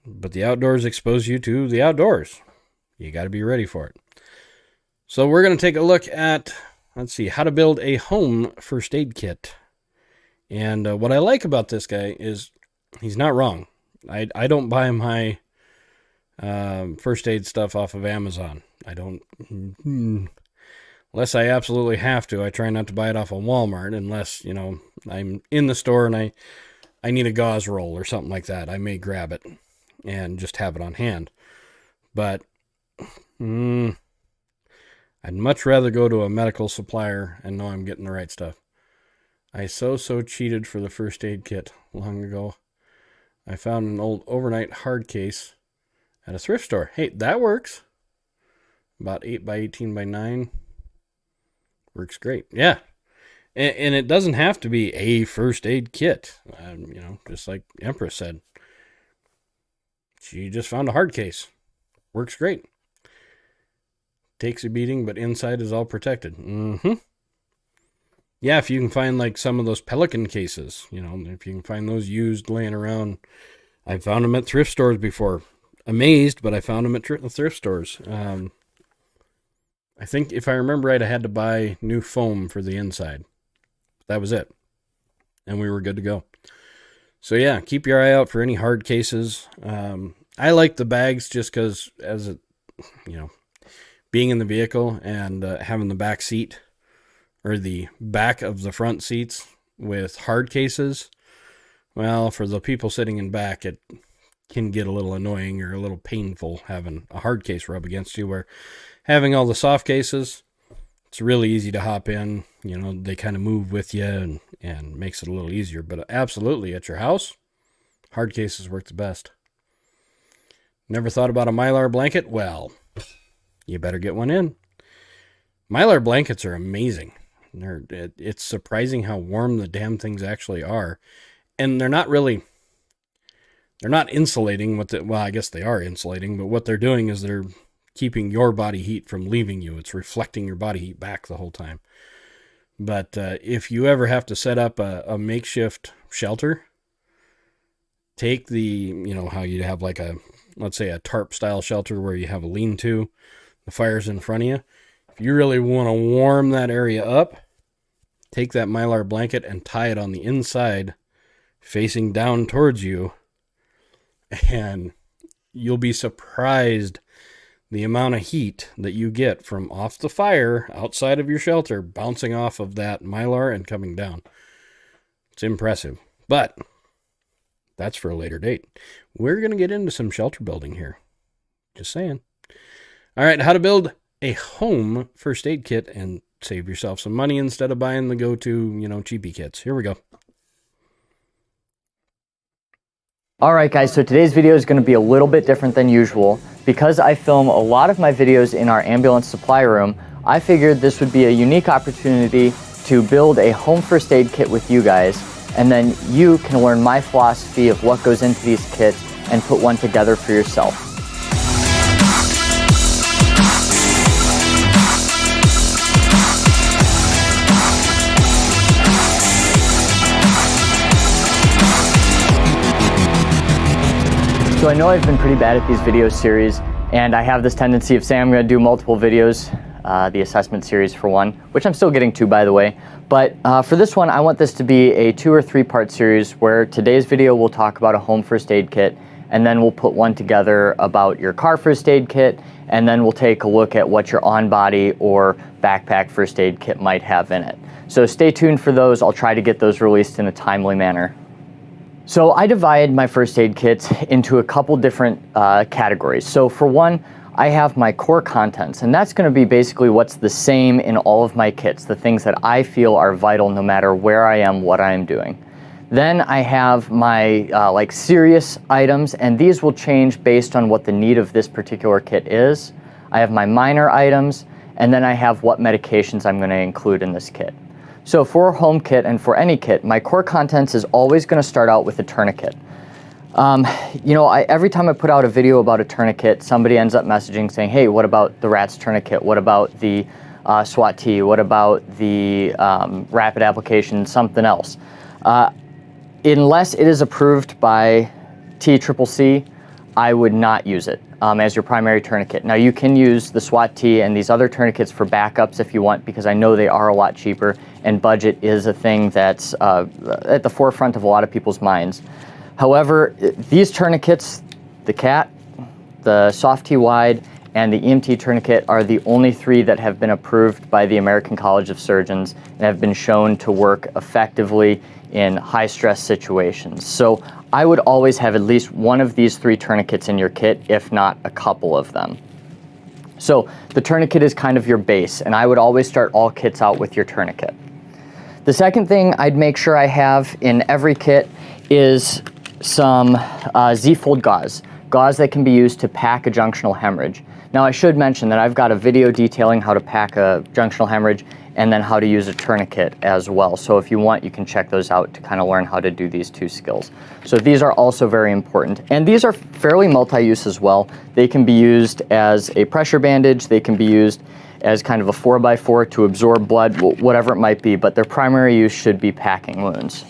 But the outdoors expose you to the outdoors. You got to be ready for it. So we're going to take a look at, let's see, how to build a home first aid kit. And what I like about this guy is he's not wrong. I don't buy my first aid stuff off of Amazon. I don't, unless I absolutely have to. I try not to buy it off of Walmart unless, you know, I'm in the store and I need a gauze roll or something like that. I may grab it and just have it on hand. But I'd much rather go to a medical supplier and know I'm getting the right stuff. I so cheated for the first aid kit long ago. I found an old overnight hard case at a thrift store. Hey, that works. About 8 by 18 by 9. Works great. Yeah. And it doesn't have to be a first aid kit. You know, just like Empress said. She just found a hard case. Works great. Takes a beating, but inside is all protected. Yeah, if you can find like some of those Pelican cases, you know, if you can find those used laying around. I found them at thrift stores before. Amazed, but I found them at thrift stores. I think if I remember right, I had to buy new foam for the inside. That was it. And we were good to go. So yeah, keep your eye out for any hard cases. I like the bags just because as it, you know, being in the vehicle and having the back seat or the back of the front seats with hard cases, well, for the people sitting in back, it can get a little annoying or a little painful having a hard case rub against you, where having all the soft cases, it's really easy to hop in. You know, they kind of move with you and makes it a little easier. But absolutely, at your house, hard cases work the best. Never thought about a Mylar blanket? Well, you better get one in. Mylar blankets are amazing. It's surprising how warm the damn things actually are. And they're not insulating well, I guess they are insulating, but what they're doing is they're keeping your body heat from leaving you. It's reflecting your body heat back the whole time. But if you ever have to set up a makeshift shelter, take you know, how you have like let's say a tarp style shelter where you have a lean-to, the fire's in front of you. If you really want to warm that area up, take that Mylar blanket and tie it on the inside, facing down towards you, and you'll be surprised the amount of heat that you get from off the fire outside of your shelter bouncing off of that Mylar and coming down. It's impressive. But that's for a later date. We're going to get into some shelter building here. Just saying. All right, how to build a home first aid kit and save yourself some money instead of buying the go-to, you know, cheapy kits. Here we go. All right, guys, so today's video is going to be a little bit different than usual. Because I film a lot of my videos in our ambulance supply room, I figured this would be a unique opportunity to build a home first aid kit with you guys, and then you can learn my philosophy of what goes into these kits and put one together for yourself. So I know I've been pretty bad at these video series, and I have this tendency of saying I'm going to do multiple videos, the assessment series for one, which I'm still getting to, by the way. But for this one, I want this to be a 2 or 3 part series where today's video we'll talk about a home first aid kit, and then we'll put one together about your car first aid kit, and then we'll take a look at what your on-body or backpack first aid kit might have in it. So stay tuned for those. I'll try to get those released in a timely manner. So I divide my first aid kits into a couple different categories. So for one, I have my core contents, and that's going to be basically what's the same in all of my kits, the things that I feel are vital no matter where I am, what I am doing. Then I have my like serious items, and these will change based on what the need of this particular kit is. I have my minor items, and then I have what medications I'm going to include in this kit. So for a home kit and for any kit, my core contents is always going to start out with a tourniquet. You know, every time I put out a video about a tourniquet, somebody ends up messaging saying, hey, what about the RATS tourniquet? What about the SWAT-T? What about the rapid application, something else? Unless it is approved by TCCC, I would not use it as your primary tourniquet. Now you can use the SWAT-T and these other tourniquets for backups if you want, because I know they are a lot cheaper and budget is a thing that's at the forefront of a lot of people's minds. However, these tourniquets, the CAT, the Soft T Wide, and the EMT tourniquet are the only three that have been approved by the American College of Surgeons and have been shown to work effectively in high stress situations. So I would always have at least one of these three tourniquets in your kit, if not a couple of them. So the tourniquet is kind of your base, and I would always start all kits out with your tourniquet. The second thing I'd make sure I have in every kit is some Z-fold gauze that can be used to pack a junctional hemorrhage. Now I should mention that I've got a video detailing how to pack a junctional hemorrhage and then how to use a tourniquet as well. So if you want, you can check those out to kind of learn how to do these two skills. So these are also very important. And these are fairly multi-use as well. They can be used as a pressure bandage. They can be used as kind of a 4x4 to absorb blood, whatever it might be, but their primary use should be packing wounds.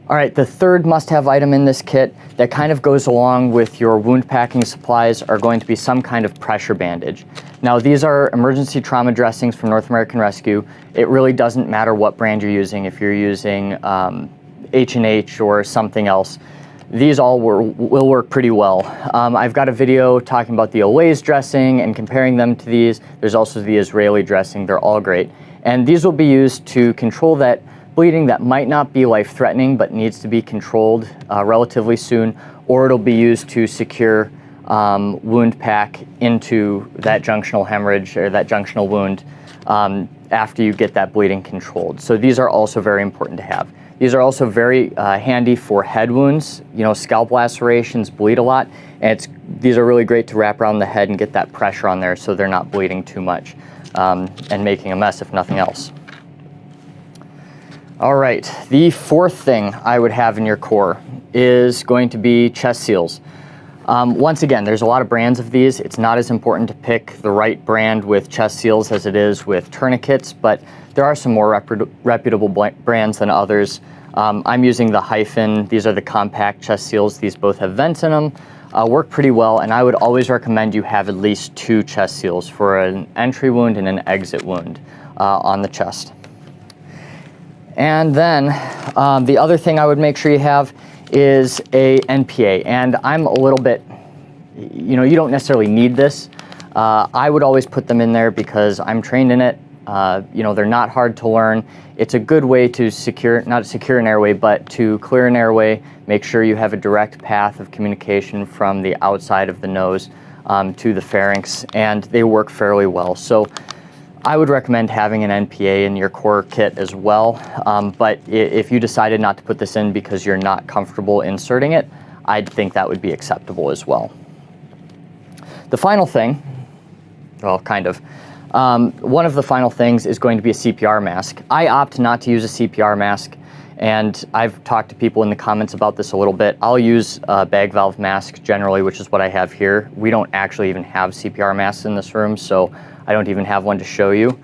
All right, the third must-have item in this kit that kind of goes along with your wound packing supplies are going to be some kind of pressure bandage. Now, these are emergency trauma dressings from North American Rescue. It really doesn't matter what brand you're using. If you're using H&H or something else, these all will work pretty well. I've got a video talking about the Olays dressing and comparing them to these. There's also the Israeli dressing. They're all great. And these will be used to control that bleeding that might not be life-threatening but needs to be controlled relatively soon, or it'll be used to secure wound pack into that junctional hemorrhage or that junctional wound after you get that bleeding controlled. So these are also very important to have. These are also very handy for head wounds. You know, scalp lacerations bleed a lot, and these are really great to wrap around the head and get that pressure on there so they're not bleeding too much and making a mess if nothing else. All right, the fourth thing I would have in your core is going to be chest seals. Once again, there's a lot of brands of these. It's not as important to pick the right brand with chest seals as it is with tourniquets, but there are some more reputable brands than others. I'm using the Hyphen. These are the compact chest seals. These both have vents in them, work pretty well, and I would always recommend you have at least 2 chest seals for an entry wound and an exit wound on the chest. And then the other thing I would make sure you have is a NPA. And I'm a little bit, you know, you don't necessarily need this. I would always put them in there because I'm trained in it. You know, they're not hard to learn. It's a good way to not secure an airway, but to clear an airway, make sure you have a direct path of communication from the outside of the nose to the pharynx, and they work fairly well. So I would recommend having an NPA in your core kit as well, but if you decided not to put this in because you're not comfortable inserting it, I'd think that would be acceptable as well. The final thing, well, kind of, one of the final things is going to be a CPR mask. I opt not to use a CPR mask, and I've talked to people in the comments about this a little bit. I'll use a bag valve mask generally, which is what I have here. We don't actually even have CPR masks in this room, so I don't even have one to show you.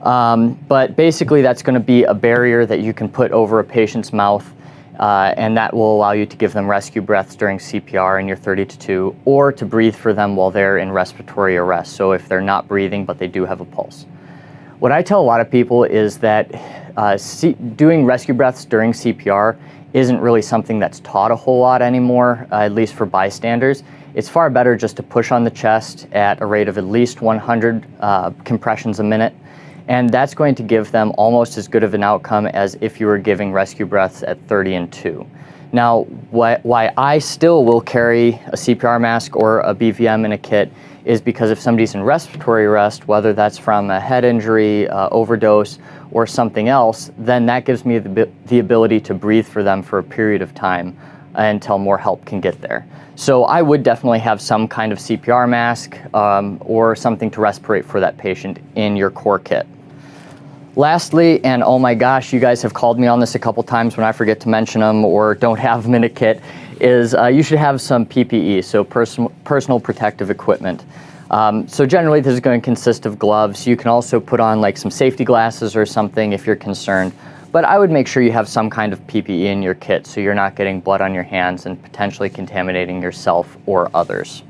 But basically that's going to be a barrier that you can put over a patient's mouth, and that will allow you to give them rescue breaths during CPR in your 30-2, or to breathe for them while they're in respiratory arrest, so if they're not breathing but they do have a pulse. What I tell a lot of people is that doing rescue breaths during CPR isn't really something that's taught a whole lot anymore, at least for bystanders. It's far better just to push on the chest at a rate of at least 100 compressions a minute, and that's going to give them almost as good of an outcome as if you were giving rescue breaths at 30-2. Now, why I still will carry a CPR mask or a BVM in a kit is because if somebody's in respiratory arrest, whether that's from a head injury, overdose, or something else, then that gives me the ability to breathe for them for a period of time until more help can get there. So I would definitely have some kind of CPR mask or something to respirate for that patient in your core kit. Lastly, and oh my gosh, you guys have called me on this a couple times when I forget to mention them or don't have them in a kit, is you should have some PPE, so personal protective equipment. So generally this is going to consist of gloves. You can also put on like some safety glasses or something if you're concerned. But I would make sure you have some kind of PPE in your kit so you're not getting blood on your hands and potentially contaminating yourself or others.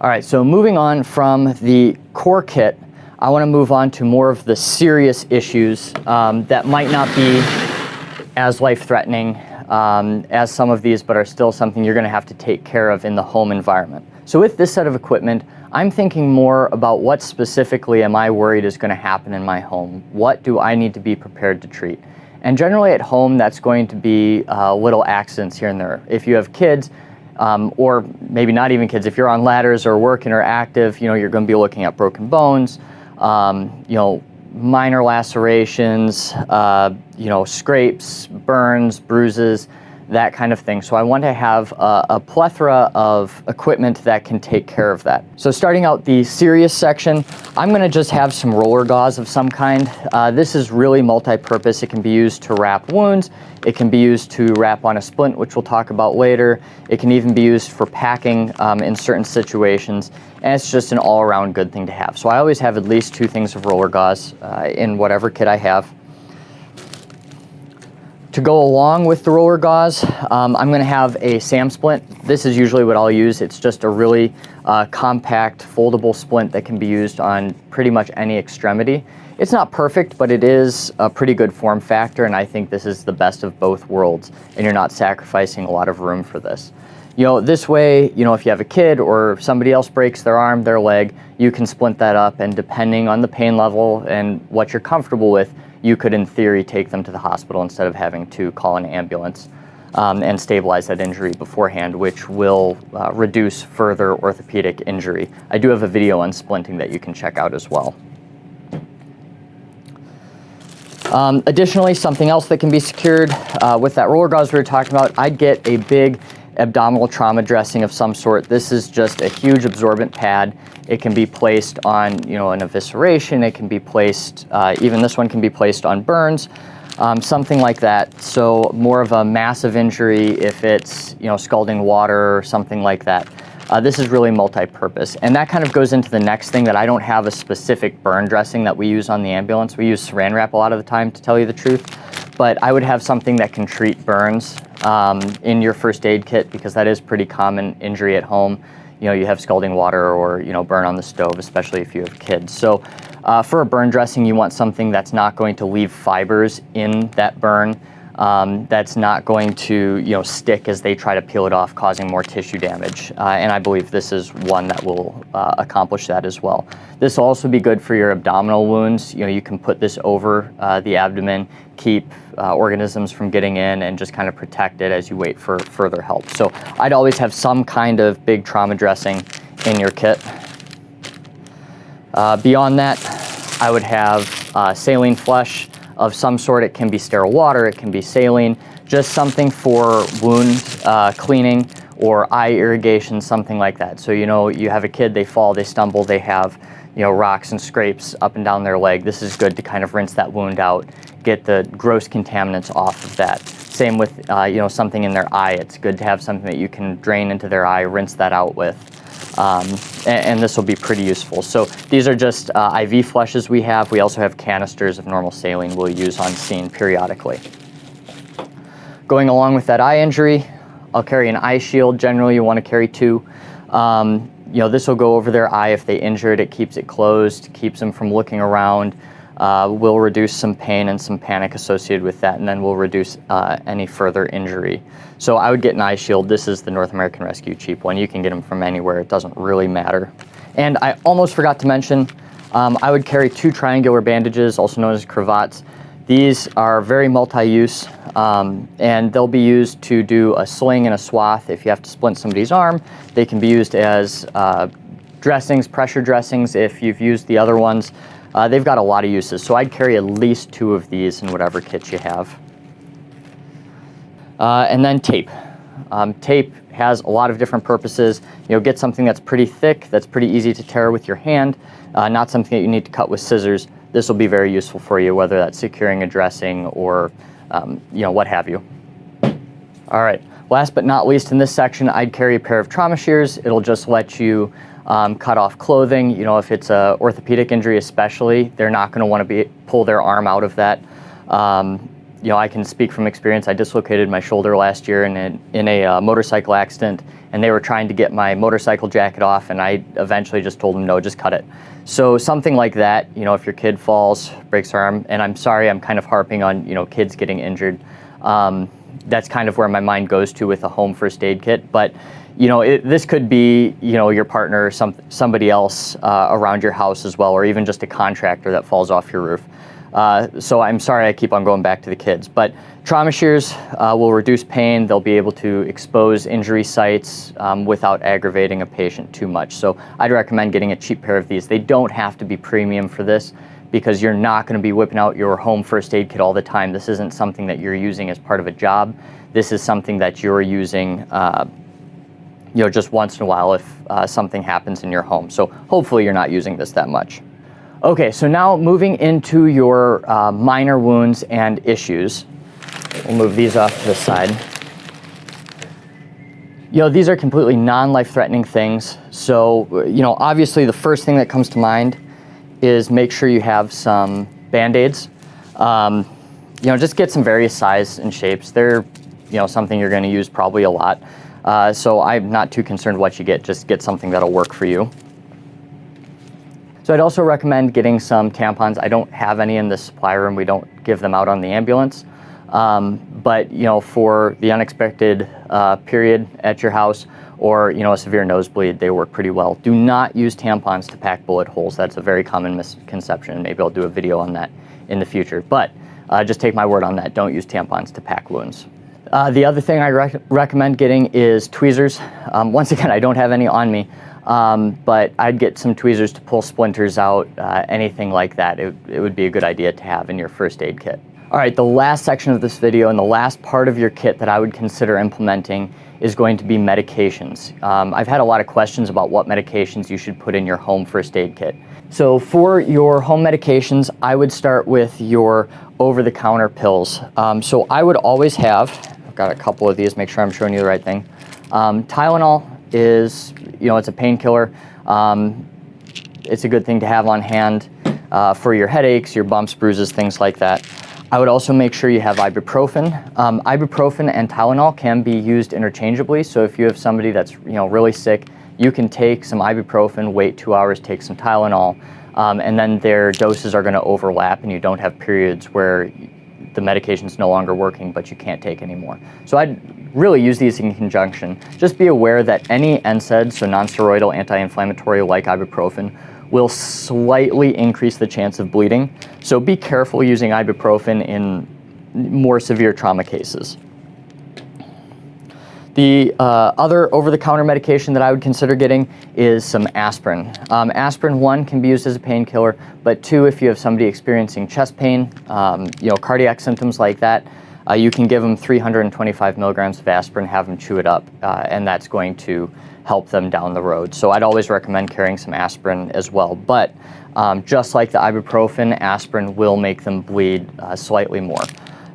All right, so moving on from the core kit, I want to move on to more of the serious issues that might not be as life-threatening as some of these, but are still something you're going to have to take care of in the home environment. So with this set of equipment, I'm thinking more about what specifically am I worried is going to happen in my home? What do I need to be prepared to treat? And generally at home, that's going to be little accidents here and there. If you have kids, or maybe not even kids, if you're on ladders or working or active, you're going to be looking at broken bones, minor lacerations, scrapes, burns, bruises, that kind of thing. So I want to have a plethora of equipment that can take care of that. So starting out the serious section, I'm going to just have some roller gauze of some kind. This is really multi-purpose. It can be used to wrap wounds. It can be used to wrap on a splint, which we'll talk about later. It can even be used for packing in certain situations. And it's just an all-around good thing to have. So I always have at least 2 things of roller gauze in whatever kit I have. To go along with the roller gauze, I'm going to have a SAM splint. This is usually what I'll use. It's just a really compact, foldable splint that can be used on pretty much any extremity. It's not perfect, but it is a pretty good form factor, and I think this is the best of both worlds, and you're not sacrificing a lot of room for this. This way, if you have a kid or somebody else breaks their arm, their leg, you can splint that up, and depending on the pain level and what you're comfortable with, you could, in theory, take them to the hospital instead of having to call an ambulance and stabilize that injury beforehand, which will reduce further orthopedic injury. I do have a video on splinting that you can check out as well. Additionally, something else that can be secured with that roller gauze we were talking about, I'd get a big abdominal trauma dressing of some sort. This is just a huge absorbent pad. It can be placed on, an evisceration. It can be placed, even this one can be placed on burns, something like that. So more of a massive injury if it's, scalding water or something like that. This is really multi-purpose. And that kind of goes into the next thing, that I don't have a specific burn dressing that we use on the ambulance. We use Saran Wrap a lot of the time, to tell you the truth. But I would have something that can treat burns in your first aid kit, because that is pretty common injury at home. You have scalding water or, burn on the stove, especially if you have kids. So for a burn dressing, you want something that's not going to leave fibers in that burn, that's not going to, stick as they try to peel it off, causing more tissue damage. And I believe this is one that will accomplish that as well. This will also be good for your abdominal wounds. You can put this over the abdomen, keep organisms from getting in, and just kind of protect it as you wait for further help. So I'd always have some kind of big trauma dressing in your kit. Beyond that, I would have saline flush of some sort. It can be sterile water, it can be saline, just something for wound cleaning or eye irrigation, something like that. So you have a kid, they fall, they stumble, they have rocks and scrapes up and down their leg. This is good to kind of rinse that wound out, get the gross contaminants off of that. Same with something in their eye. It's good to have something that you can drain into their eye, rinse that out with. And this will be pretty useful. So these are just IV flushes we have. We also have canisters of normal saline we'll use on scene periodically. Going along with that eye injury, I'll carry an eye shield. Generally, you want to carry 2. This will go over their eye if they injured. It keeps it closed, keeps them from looking around. Will reduce some pain and some panic associated with that, and then will reduce any further injury. So I would get an eye shield. This is the North American Rescue cheap one. You can get them from anywhere. It doesn't really matter. And I almost forgot to mention, I would carry 2 triangular bandages, also known as cravats. These are very multi-use, and they'll be used to do a sling and a swath. If you have to splint somebody's arm, they can be used as dressings, pressure dressings. If you've used the other ones, they've got a lot of uses. So I'd carry at least 2 of these in whatever kit you have. And then tape. Tape has a lot of different purposes. Get something that's pretty thick, that's pretty easy to tear with your hand, not something that you need to cut with scissors. This will be very useful for you, whether that's securing a dressing or what have you. All right, last but not least in this section, I'd carry a pair of trauma shears. It'll just let you cut off clothing. If it's a orthopedic injury especially, they're not going to want to pull their arm out of that. I can speak from experience. I dislocated my shoulder last year in a motorcycle accident, and they were trying to get my motorcycle jacket off, and I eventually just told them, no, just cut it. So something like that, you know, if your kid falls, breaks their arm, and I'm sorry, I'm kind of harping on, you know, kids getting injured. That's kind of where my mind goes to with a home first aid kit. But, you know, this could be, you know, your partner or somebody else around your house as well, or even just a contractor that falls off your roof. So I'm sorry I keep on going back to the kids, but trauma shears will reduce pain. They'll be able to expose injury sites without aggravating a patient too much. So I'd recommend getting a cheap pair of these. They don't have to be premium for this, because you're not going to be whipping out your home first aid kit all the time. This isn't something that you're using as part of a job. This is something that you're using you know, just once in a while if something happens in your home. So hopefully you're not using this that much. Okay, so now moving into your minor wounds and issues. We'll move these off to the side. You know, these are completely non-life-threatening things. So, you know, obviously the first thing that comes to mind is make sure you have some Band-Aids. You know, just get some various sizes and shapes. They're, you know, something you're going to use probably a lot. So I'm not too concerned what you get. Just get something that'll work for you. So I'd also recommend getting some tampons. I don't have any in the supply room. We don't give them out on the ambulance. But, you know, for the unexpected period at your house, or, you know, a severe nosebleed, they work pretty well. Do not use tampons to pack bullet holes. That's a very common misconception. Maybe I'll do a video on that in the future. But just take my word on that. Don't use tampons to pack wounds. The other thing I recommend getting is tweezers. Once again, I don't have any on me, but I'd get some tweezers to pull splinters out, anything like that. It would be a good idea to have in your first aid kit. All right, the last section of this video and the last part of your kit that I would consider implementing is going to be medications. I've had a lot of questions about what medications you should put in your home first aid kit. So for your home medications, I would start with your over-the-counter pills. So I would always have, I've got a couple of these, make sure I'm showing you the right thing. Tylenol is, you know, it's a painkiller. It's a good thing to have on hand for your headaches, your bumps, bruises, things like that. I would also make sure you have ibuprofen. Ibuprofen and Tylenol can be used interchangeably. So if you have somebody that's, you know, really sick, you can take some ibuprofen, wait 2 hours, take some Tylenol, and then their doses are going to overlap, and you don't have periods where the medication's no longer working, but you can't take anymore. So I'd really use these in conjunction. Just be aware that any NSAID, so non-steroidal anti-inflammatory like ibuprofen, will slightly increase the chance of bleeding. So be careful using ibuprofen in more severe trauma cases. The other over-the-counter medication that I would consider getting is some aspirin. Aspirin, 1, can be used as a painkiller, but 2, if you have somebody experiencing chest pain, you know, cardiac symptoms like that, you can give them 325 milligrams of aspirin, have them chew it up, and that's going to help them down the road. So I'd always recommend carrying some aspirin as well. But just like the ibuprofen, aspirin will make them bleed slightly more.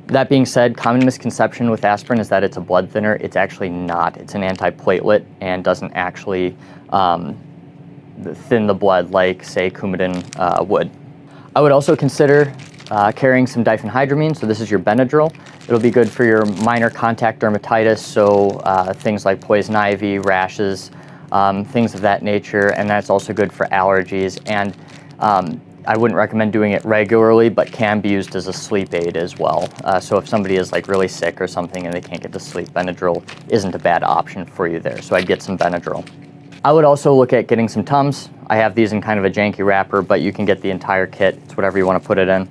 That being said, common misconception with aspirin is that it's a blood thinner. It's actually not. It's an antiplatelet and doesn't actually thin the blood like, say, Coumadin would. I would also consider carrying some diphenhydramine. So this is your Benadryl. It'll be good for your minor contact dermatitis, so things like poison ivy, rashes, things of that nature, and that's also good for allergies. And I wouldn't recommend doing it regularly, but can be used as a sleep aid as well. So if somebody is like really sick or something and they can't get to sleep, Benadryl isn't a bad option for you there. So I'd get some Benadryl. I would also look at getting some Tums. I have these in kind of a janky wrapper, but you can get the entire kit. It's whatever you want to put it in.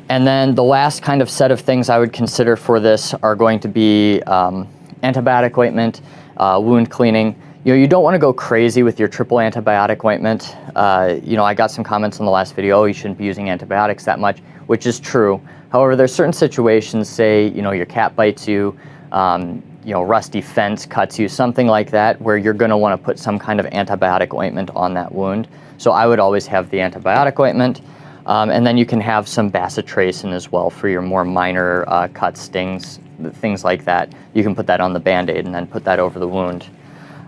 And then the last kind of set of things I would consider for this are going to be antibiotic ointment, wound cleaning. You know, you don't want to go crazy with your triple antibiotic ointment. You know, I got some comments in the last video, oh, you shouldn't be using antibiotics that much, which is true. However, there's certain situations, say, you know, your cat bites you, you know, rusty fence cuts you, something like that, where you're going to want to put some kind of antibiotic ointment on that wound. So I would always have the antibiotic ointment. And then you can have some bacitracin as well for your more minor cuts, stings, things like that. You can put that on the Band-Aid and then put that over the wound.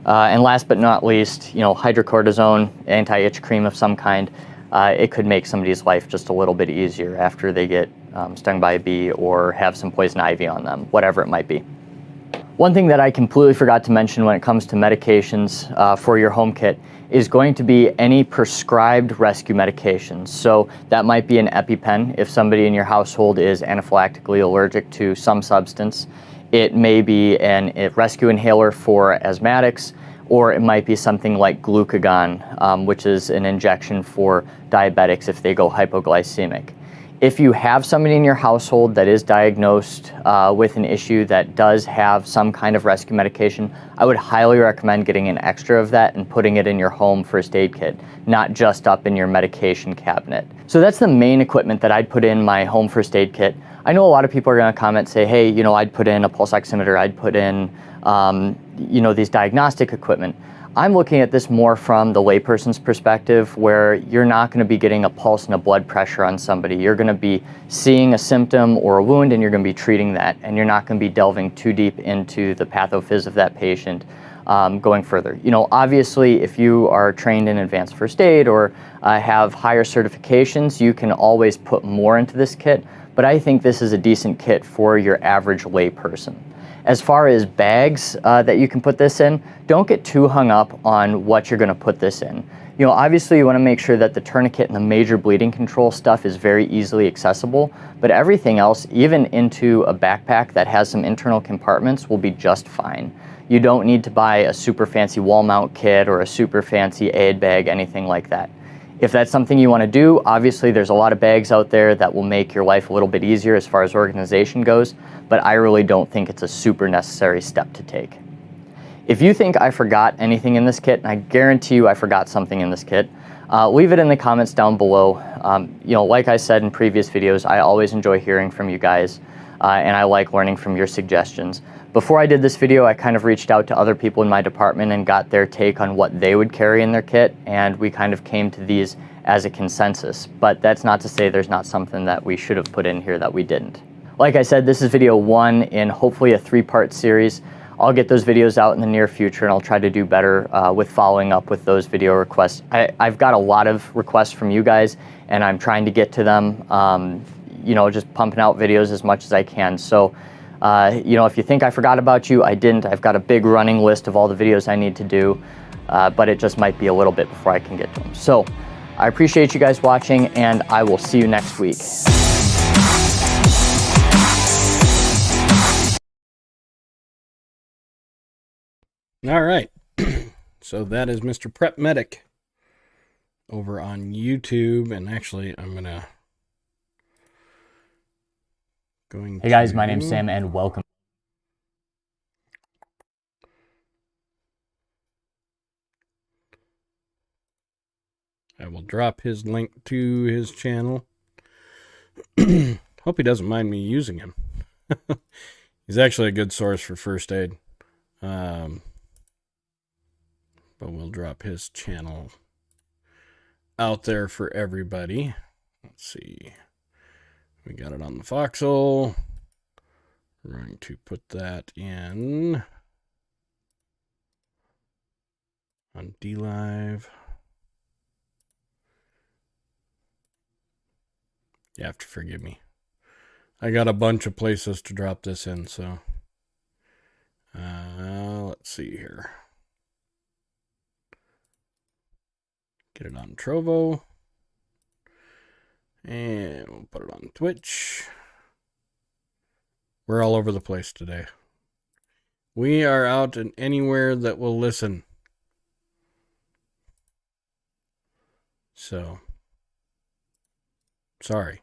And last but not least, you know, hydrocortisone, anti-itch cream of some kind. It could make somebody's life just a little bit easier after they get stung by a bee or have some poison ivy on them, whatever it might be. One thing that I completely forgot to mention when it comes to medications for your home kit is going to be any prescribed rescue medications. So that might be an EpiPen if somebody in your household is anaphylactically allergic to some substance. It may be a rescue inhaler for asthmatics, or it might be something like glucagon, which is an injection for diabetics if they go hypoglycemic. If you have somebody in your household that is diagnosed with an issue that does have some kind of rescue medication, I would highly recommend getting an extra of that and putting it in your home first aid kit, not just up in your medication cabinet. So that's the main equipment that I'd put in my home first aid kit. I know a lot of people are going to comment, say, hey, you know, I'd put in a pulse oximeter, I'd put in, you know, these diagnostic equipment. I'm looking at this more from the layperson's perspective, where you're not going to be getting a pulse and a blood pressure on somebody. You're going to be seeing a symptom or a wound, and you're going to be treating that, and you're not going to be delving too deep into the pathophys of that patient going further. You know, obviously, if you are trained in advanced first aid or have higher certifications, you can always put more into this kit, but I think this is a decent kit for your average layperson. As far as bags that you can put this in, don't get too hung up on what you're going to put this in. You know, obviously you want to make sure that the tourniquet and the major bleeding control stuff is very easily accessible, but everything else, even into a backpack that has some internal compartments, will be just fine. You don't need to buy a super fancy wall mount kit or a super fancy aid bag, anything like that. If that's something you want to do, obviously there's a lot of bags out there that will make your life a little bit easier as far as organization goes, but I really don't think it's a super necessary step to take. If you think I forgot anything in this kit, and I guarantee you I forgot something in this kit, leave it in the comments down below. You know, like I said in previous videos, I always enjoy hearing from you guys, and I like learning from your suggestions. Before I did this video, I kind of reached out to other people in my department and got their take on what they would carry in their kit, and we kind of came to these as a consensus. But that's not to say there's not something that we should have put in here that we didn't. Like I said, this is video 1 in hopefully a 3-part series. I'll get those videos out in the near future, and I'll try to do better with following up with those video requests. I've got a lot of requests from you guys, and I'm trying to get to them, you know, just pumping out videos as much as I can. So, you know, if you think I forgot about you, I didn't. I've got a big running list of all the videos I need to do, but it just might be a little bit before I can get to them. So, I appreciate you guys watching, and I will see you next week. All right. So that is Mr. Prep Medic over on YouTube. And actually, I'm going Hey guys, my name's Sam, and welcome. I will drop his link to his channel. Hope he doesn't mind me using him. He's actually a good source for first aid. But we'll drop his channel out there for everybody. Let's see. We got it on the Foxhole. We're going to put that in on DLive. You have to forgive me. I got a bunch of places to drop this in, so let's see here. Get it on Trovo. And we'll put it on Twitch. We're all over the place today. We are out and anywhere that will listen. So, sorry.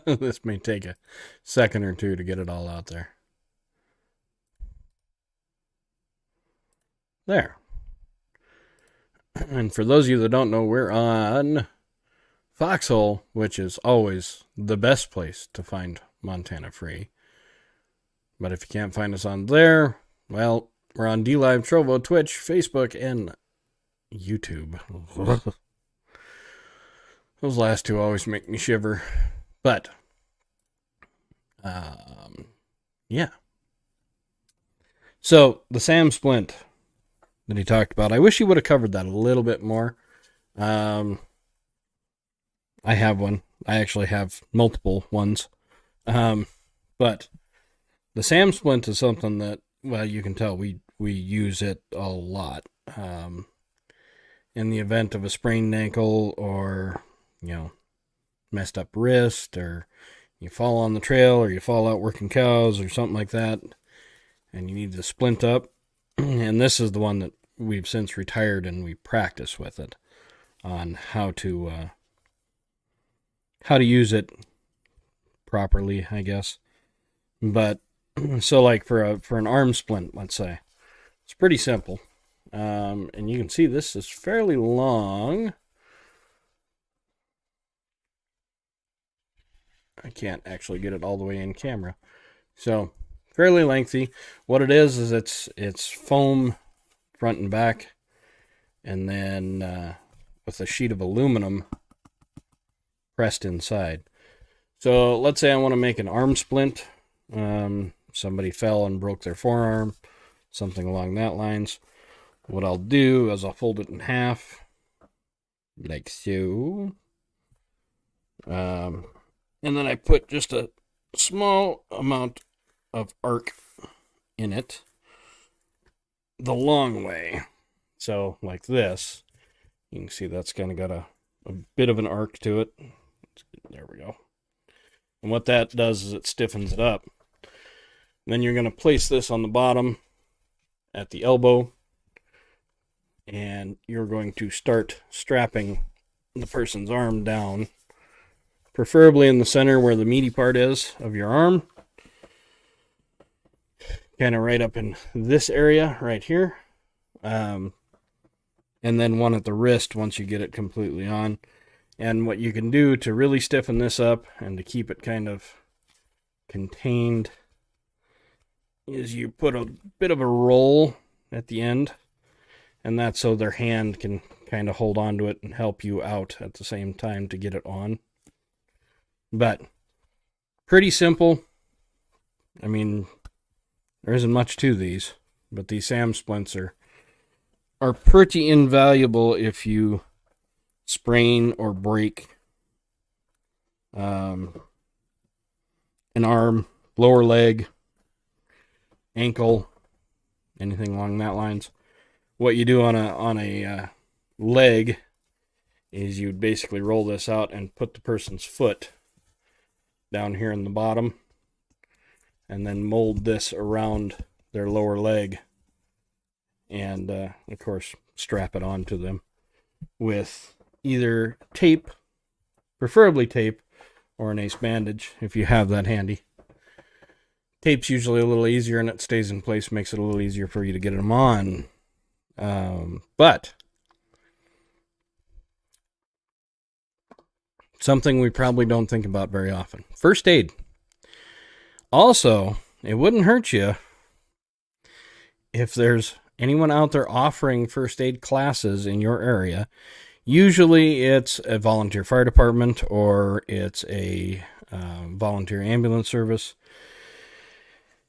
This may take a second or two to get it all out there. There. And for those of you that don't know, we're on Foxhole, which is always the best place to find Montana Free. But if you can't find us on there, well, we're on DLive, Trovo, Twitch, Facebook, and YouTube. Those last two always make me shiver. But, yeah. So, the Sam Splint that he talked about, I wish he would have covered that a little bit more. I have one. I actually have multiple ones. But the Sam Splint is something that well, you can tell we use it a lot. In the event of a sprained ankle or, messed up wrist, or you fall on the trail, or you fall out working cows or something like that, and you need to splint up. And this is the one that we've since retired, and we practice with it on how to use it properly, I guess. But so like for an arm splint, let's say, it's pretty simple. And you can see this is fairly long. I can't actually get it all the way in camera. So, fairly lengthy. What it is it's foam front and back, and then with a sheet of aluminum pressed inside. So, let's say I want to make an arm splint. Somebody fell and broke their forearm, something along that lines. What I'll do is I'll fold it in half, like so. And then I put just a small amount of arc in it the long way. So, like this. You can see that's kind of got a bit of an arc to it. There we go. And what that does is it stiffens it up. Then you're going to place this on the bottom at the elbow, and you're going to start strapping the person's arm down, preferably in the center where the meaty part is of your arm, kind of right up in this area right here, and then one at the wrist once you get it completely on. And what you can do to really stiffen this up and to keep it kind of contained is you put a bit of a roll at the end, and that's so their hand can kind of hold on to it and help you out at the same time to get it on. But pretty simple. I mean, there isn't much to these, but these SAM splints are pretty invaluable if you sprain or break an arm, lower leg, ankle, anything along that lines. What you do on a leg is you'd basically roll this out and put the person's foot down here in the bottom, and then mold this around their lower leg, and of course strap it onto them with either tape, preferably tape, or an ace bandage if you have that handy. Tape's usually a little easier, and it stays in place, makes it a little easier for you to get them on. But something we probably don't think about very often: first aid. Also, it wouldn't hurt you if there's anyone out there offering first aid classes in your area. Usually it's a volunteer fire department, or it's a volunteer ambulance service,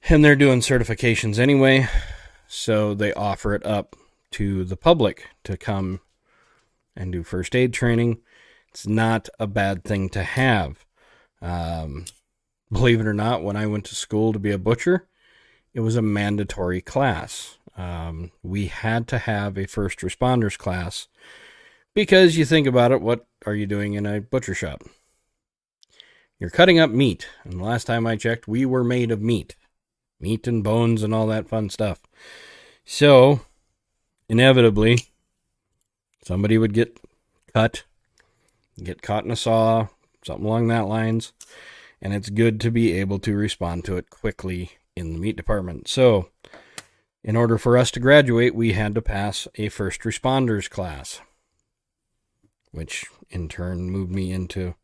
and they're doing certifications anyway, so they offer it up to the public to come and do first aid training. It's not a bad thing to have. Believe it or not, when I went to school to be a butcher, it was a mandatory class. We had to have a first responders class, because you think about it, what are you doing in a butcher shop? You're cutting up meat, and the last time I checked, we were made of meat and bones and all that fun stuff. So, inevitably, somebody would get cut, get caught in a saw, something along that lines, and it's good to be able to respond to it quickly in the meat department. So, in order for us to graduate, we had to pass a first responders class, which in turn moved me into,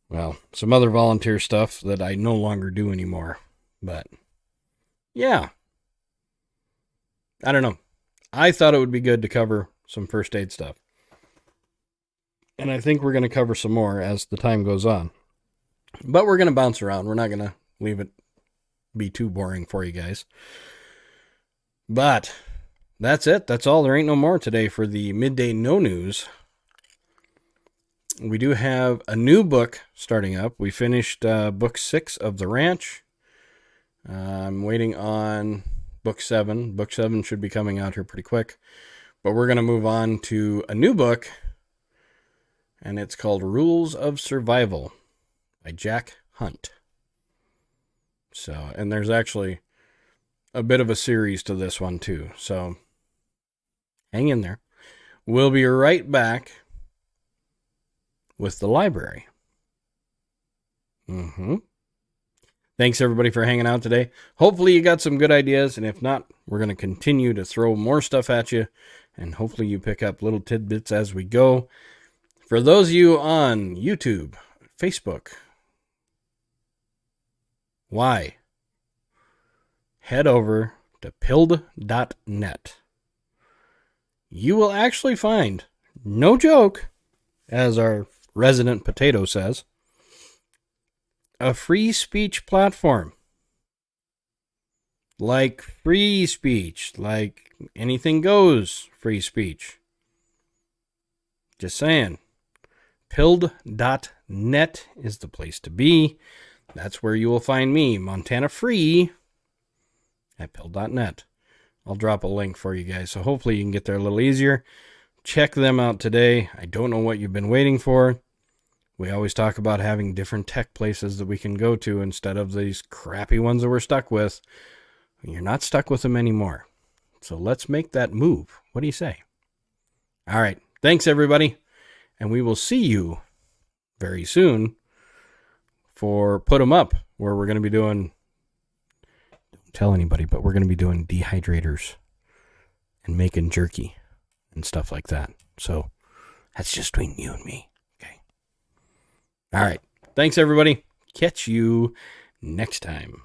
well, some other volunteer stuff that I no longer do anymore. But yeah, I don't know. I thought it would be good to cover some first aid stuff, and I think we're going to cover some more as the time goes on. But we're going to bounce around. We're not going to leave it be too boring for you guys. But that's it. That's all. There ain't no more today for the Midday No News. We do have a new book starting up. We finished book 6 of The Ranch. I'm waiting on book 7. Book 7 should be coming out here pretty quick. But we're going to move on to a new book, and it's called Rules of Survival by Jack Hunt. So, and there's actually a bit of a series to this one too. So, hang in there. We'll be right back with the library. Thanks everybody for hanging out today. Hopefully you got some good ideas, and if not, we're going to continue to throw more stuff at you, and hopefully you pick up little tidbits as we go. For those of you on YouTube, Facebook, why? Head over to pilled.net. You will actually find, no joke, as our resident potato says, a free speech platform. Like free speech, like anything goes free speech. Just saying. Pilled.net is the place to be. That's where you will find me, Montana Free, at pilled.net. I'll drop a link for you guys, so hopefully you can get there a little easier. Check them out today. I don't know what you've been waiting for. We always talk about having different tech places that we can go to instead of these crappy ones that we're stuck with. You're not stuck with them anymore. So let's make that move. What do you say? All right. Thanks, everybody. And we will see you very soon for Put 'em Up, where we're going to be doing, don't tell anybody, but we're going to be doing dehydrators and making jerky and stuff like that. So that's just between you and me. Okay. All right. Thanks, everybody. Catch you next time.